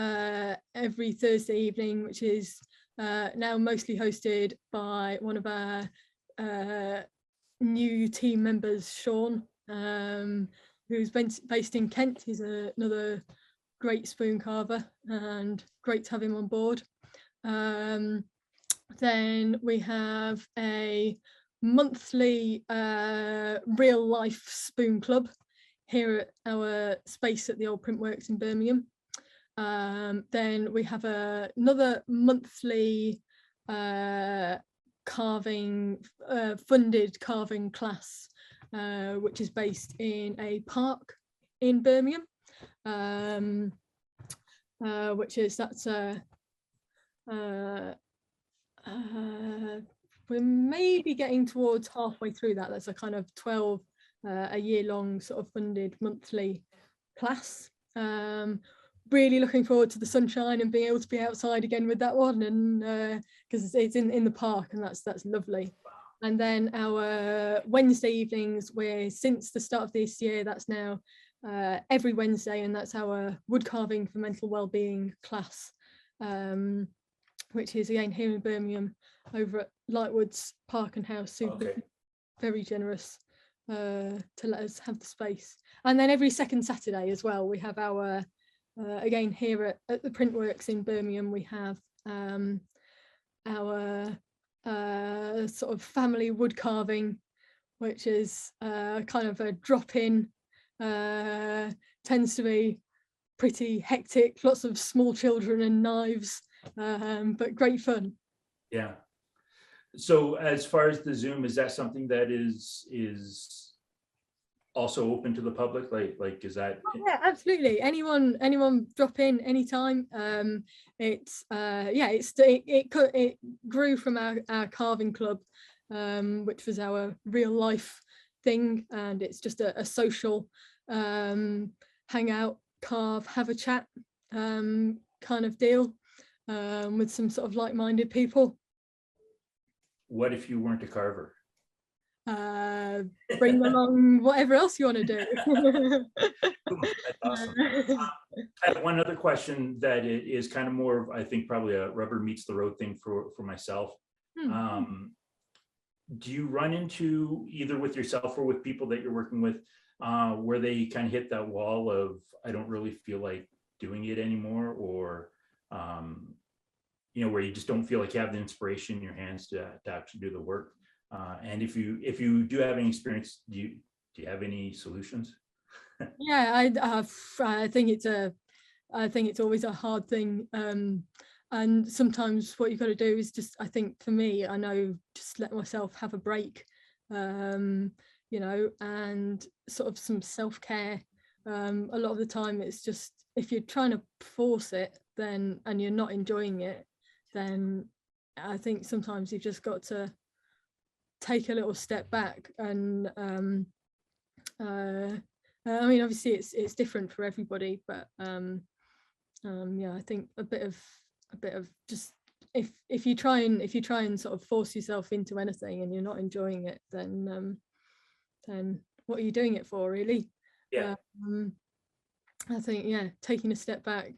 every Thursday evening, which is now mostly hosted by one of our new team members, Sean, who's based in Kent. He's another great spoon carver, and great to have him on board. Then we have a monthly real life spoon club here at our space at the old Printworks in Birmingham. Then we have another monthly funded carving class, which is based in a park in Birmingham, we're maybe getting towards halfway through that. That's a kind of 12 a year long sort of funded monthly class. Really looking forward to the sunshine and being able to be outside again with that one, and because it's in the park, and that's lovely. And then our Wednesday evenings, where since the start of this year, that's now every Wednesday, and that's our wood carving for mental well-being class, which is again here in Birmingham over at Lightwoods Park and House. Super, very generous to let us have the space. And then every second Saturday as well, we have our again here at the Printworks in Birmingham, we have our sort of family wood carving, which is kind of a drop-in, tends to be pretty hectic, lots of small children and knives, but great fun. Yeah. So as far as the Zoom, is that something that is also open to the public? Like is that? Yeah, absolutely. Anyone drop in anytime. It grew from our carving club, which was our real life thing, and it's just a social hang out, carve, have a chat kind of deal, with some sort of like-minded people. What if you weren't a carver? Bring along whatever else you want to do. That's awesome. I have one other question that it is kind of more of, I think, probably a rubber meets the road thing for myself. Do you run into, either with yourself or with people that you're working with, where they kind of hit that wall of, I don't really feel like doing it anymore, or where you just don't feel like you have the inspiration in your hands to actually do the work? And if you do have any experience, do you have any solutions? Yeah, I think it's always a hard thing, and sometimes what you've got to do is just, I think for me, I know, just let myself have a break, and sort of some self-care. A lot of the time it's just, if you're trying to force it, then, and you're not enjoying it, then I think sometimes you've just got to take a little step back. And I mean, obviously it's different for everybody, but yeah, I think a bit of just if you try and sort of force yourself into anything and you're not enjoying it, then what are you doing it for, really? Yeah. I think, yeah, taking a step back,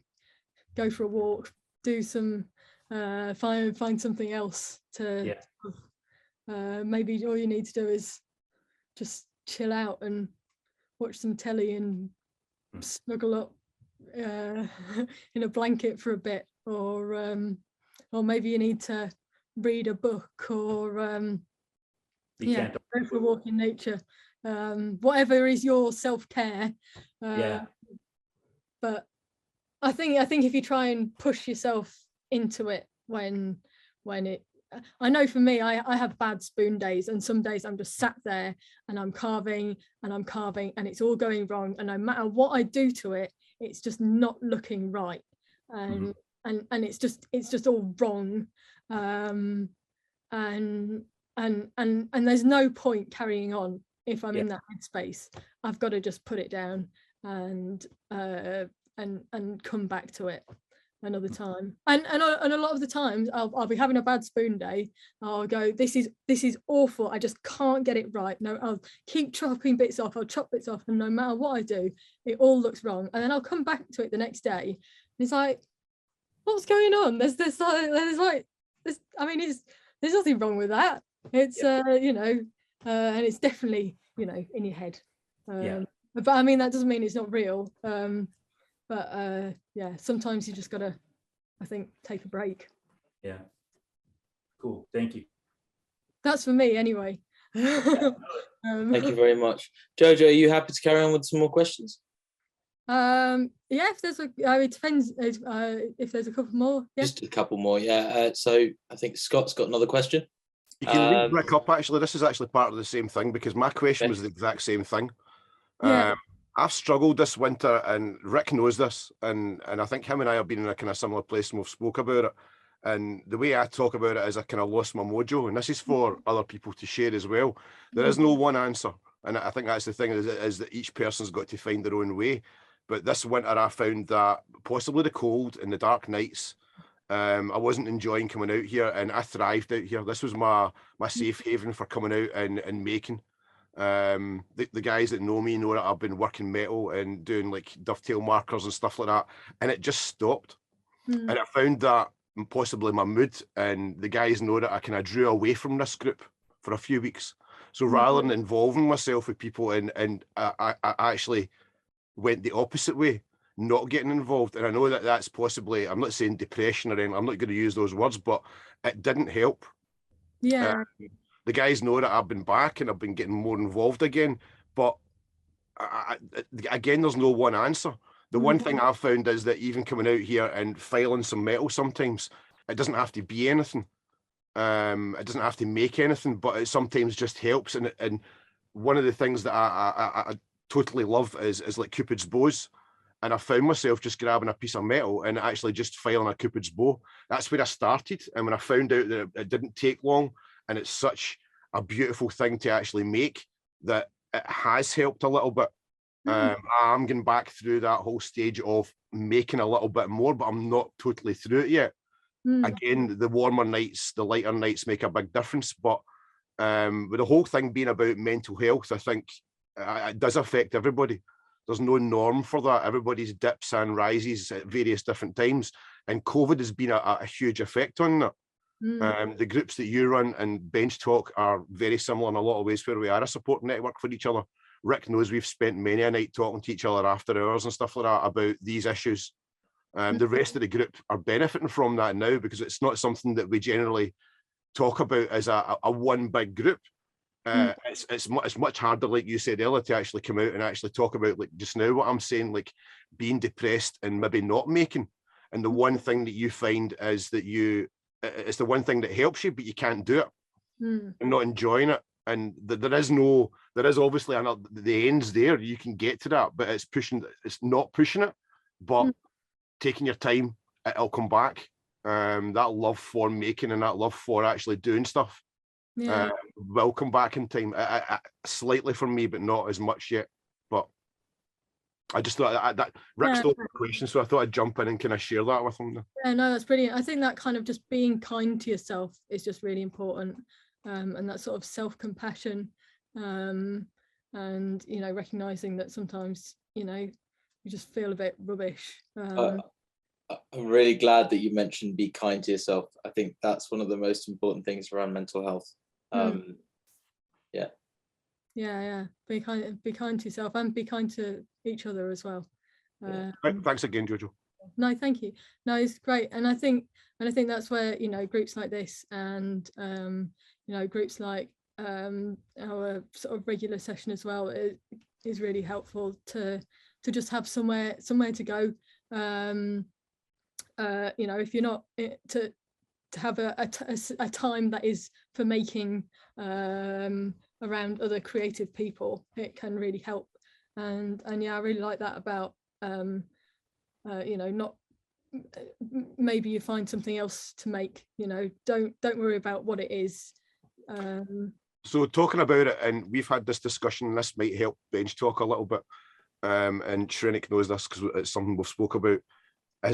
go for a walk, do some find something else to maybe all you need to do is just chill out and watch some telly and snuggle up in a blanket for a bit, or maybe you need to read a book, or go for a walk in nature, whatever is your self-care. But I think if you try and push yourself into it when it, I know for me, I have bad spoon days, and some days I'm just sat there and I'm carving and it's all going wrong, and no matter what I do to it, it's just not looking right, and it's just all wrong, and there's no point carrying on if I'm in that headspace. I've got to just put it down and come back to it another time. And a lot of the times I'll be having a bad spoon day. I'll go, this is awful, I just can't get it right. No, I'll keep chopping bits off, I'll chop bits off, and no matter what I do, it all looks wrong. And then I'll come back to it the next day, and it's like, what's going on? There's nothing wrong with that. It's and it's definitely, in your head. But I mean, that doesn't mean it's not real. But sometimes you just gotta, I think, take a break. Yeah. Cool. Thank you. That's for me anyway. Thank you very much. Jojo, are you happy to carry on with some more questions? If there's it depends if there's a couple more. Just a couple more, so I think Scott's got another question. You can leave Rick up, actually. This is actually part of the same thing, because my question was the exact same thing. I've struggled this winter, and Rick knows this, and I think him and I have been in a kind of similar place, and we've spoke about it. And the way I talk about it is I kind of lost my mojo, and this is for other people to share as well. There is no one answer, and I think that's the thing, is that each person's got to find their own way. But this winter I found that possibly the cold and the dark nights, I wasn't enjoying coming out here, and I thrived out here. This was my safe haven for coming out and making. The guys that know me know that I've been working metal and doing like dovetail markers and stuff like that, and it just stopped. And I found that possibly my mood, and the guys know that I kind of drew away from this group for a few weeks. So rather than involving myself with people, and I actually went the opposite way, not getting involved. And I know that that's possibly, I'm not saying depression or anything, I'm not going to use those words, but it didn't help. The guys know that I've been back and I've been getting more involved again, but again, there's no one answer. The one thing I've found is that even coming out here and filing some metal sometimes, it doesn't have to be anything. It doesn't have to make anything, but it sometimes just helps. And one of the things that I totally love is like Cupid's bows. And I found myself just grabbing a piece of metal and actually just filing a Cupid's bow. That's where I started. And when I found out that it didn't take long, and it's such a beautiful thing to actually make, that it has helped a little bit. I'm getting back through that whole stage of making a little bit more, but I'm not totally through it yet. Again, the warmer nights, the lighter nights make a big difference. But with the whole thing being about mental health, I think it does affect everybody. There's no norm for that. Everybody's dips and rises at various different times. And COVID has been a huge effect on that. The groups that you run and Bench Talk are very similar in a lot of ways, where we are a support network for each other. Rick knows we've spent many a night talking to each other after hours and stuff like that about these issues. The rest of the group are benefiting from that now, because it's not something that we generally talk about as a one big group. It's much harder, like you said earlier, to actually come out and actually talk about, like just now what I'm saying, like being depressed and maybe not making. And the one thing that you find is that it's the one thing that helps you, but you can't do it and not enjoying it. And there is obviously the end's there, you can get to that, but it's not pushing it, but taking your time, it'll come back. That love for making and that love for actually doing stuff will come back in time. Slightly for me, but not as much yet. But I just thought that Rick stole the question, so I thought I'd jump in and kind of share that with him. Yeah, no, that's brilliant. I think that kind of just being kind to yourself is just really important, and that sort of self-compassion, and you know, recognizing that sometimes, you know, you just feel a bit rubbish. I'm really glad that you mentioned be kind to yourself. I think that's one of the most important things around mental health. Yeah. Be kind to yourself and be kind to each other as well. Thanks again, Jojo. No, thank you. No, it's great, and I think that's where, you know, groups like this and you know, groups like our sort of regular session as well is really helpful to just have somewhere to go. You know, if you're not to have a time that is for making around other creative people, it can really help. And yeah, I really like that about you know, not maybe you find something else to make, you know, don't worry about what it is. So talking about it, and we've had this discussion, this might help Bench Talk a little bit, and Shrenik knows this because it's something we've spoke about.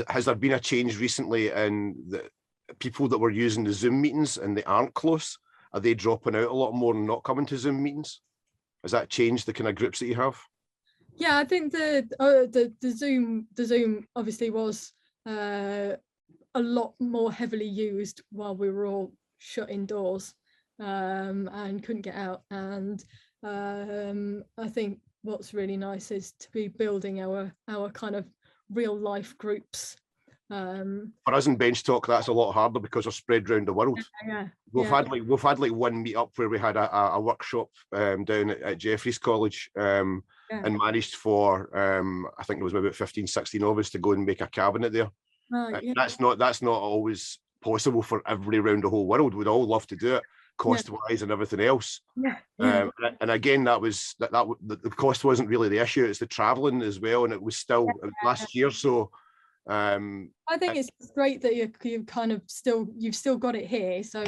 Has there been a change recently in the people that were using the Zoom meetings and they aren't close? Are they dropping out a lot more and not coming to Zoom meetings? Has that changed the kind of groups that you have? Yeah, I think the Zoom obviously was a lot more heavily used while we were all shut indoors and couldn't get out. And I think what's really nice is to be building our kind of real life groups. For us in Bench Talk, that's a lot harder because we're spread around the world. We've had like one meet up where we had a workshop down at Jeffreys College and managed for I think it was about 15-16 of us to go and make a cabinet there. That's not always possible for everybody around the whole world. We'd all love to do it, cost wise and everything else. And again, the cost wasn't really the issue, it's the traveling as well, and it was still last year. So I think it's great that you've kind of you've still got it here. So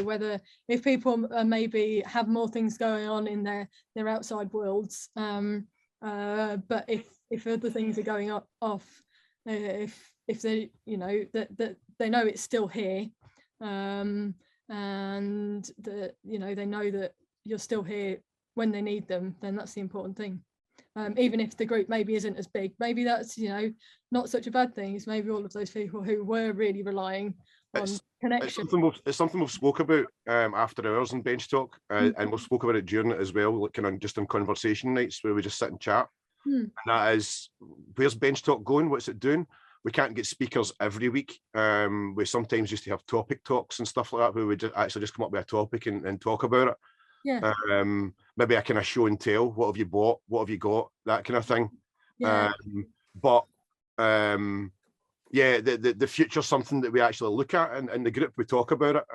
if people maybe have more things going on in their outside worlds, but if other things are going off, if they, you know, that they know it's still here, and that, you know, they know that you're still here when they need them, then that's the important thing. Even if the group maybe isn't as big, maybe that's, you know, not such a bad thing. It's maybe all of those people who were really relying on connection. It's something we've spoke about after hours in Bench Talk, and we've spoke about it during it as well, like kind of just on conversation nights where we just sit and chat. And that is, where's Bench Talk going? What's it doing? We can't get speakers every week. We sometimes used to have topic talks and stuff like that, where we actually just come up with a topic and talk about it. Maybe a kind of show and tell. What have you bought? What have you got? That kind of thing. The future's something that we actually look at in the group. We talk about it.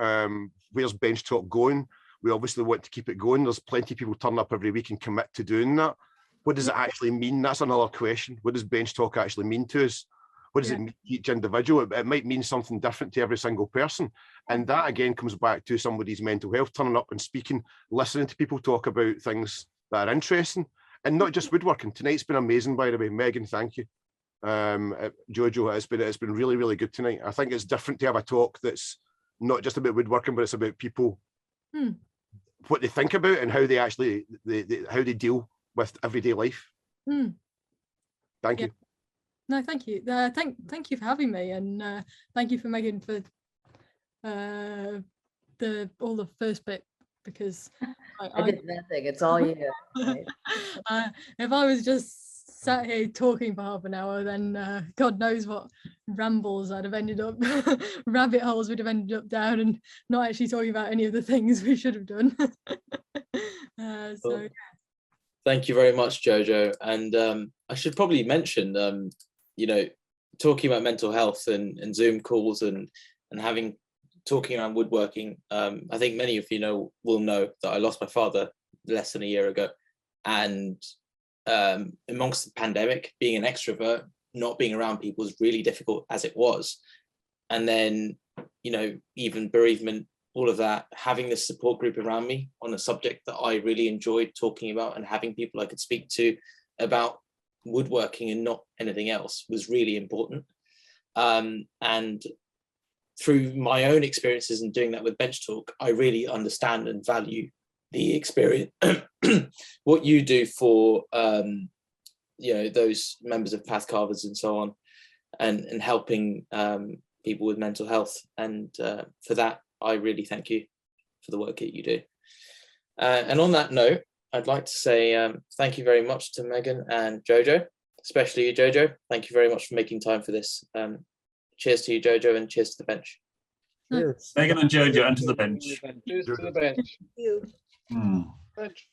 Where's Bench Talk going? We obviously want to keep it going. There's plenty of people turn up every week and commit to doing that. What does it actually mean? That's another question. What does Bench Talk actually mean to us? What does it mean to each individual? It might mean something different to every single person. And that again comes back to somebody's mental health, turning up and speaking, listening to people talk about things that are interesting, and not just woodworking. Tonight's been amazing, by the way. Megan, thank you. Jojo, it's been really, really good tonight. I think it's different to have a talk that's not just about woodworking, but it's about people, what they think about and how they actually how they deal with everyday life. Thank you. No, thank you. Thank you for having me, and thank you for Megan for all the first bit, because I did nothing. It's all you. Right? If I was just sat here talking for half an hour, then God knows what rambles I'd have ended up, rabbit holes would have ended up down, and not actually talking about any of the things we should have done. Thank you very much, Jojo. And I should probably mention, you know, talking about mental health and Zoom calls and talking around woodworking. I think many of you will know that I lost my father less than a year ago, and amongst the pandemic, being an extrovert, not being around people was really difficult as it was. And then, you know, even bereavement, all of that, having this support group around me on a subject that I really enjoyed talking about, and having people I could speak to about woodworking and not anything else was really important. And through my own experiences in doing that with Bench Talk, I really understand and value the experience, what you do for those members of Pathcarvers and so on, and helping people with mental health. And for that, I really thank you for the work that you do. And on that note, I'd like to say thank you very much to Megan and JoJo, especially you, JoJo. Thank you very much for making time for this. Cheers to you, JoJo, and cheers to the bench. Cheers. Megan and JoJo, and to the bench. Cheers to the bench. Hmm. Bench.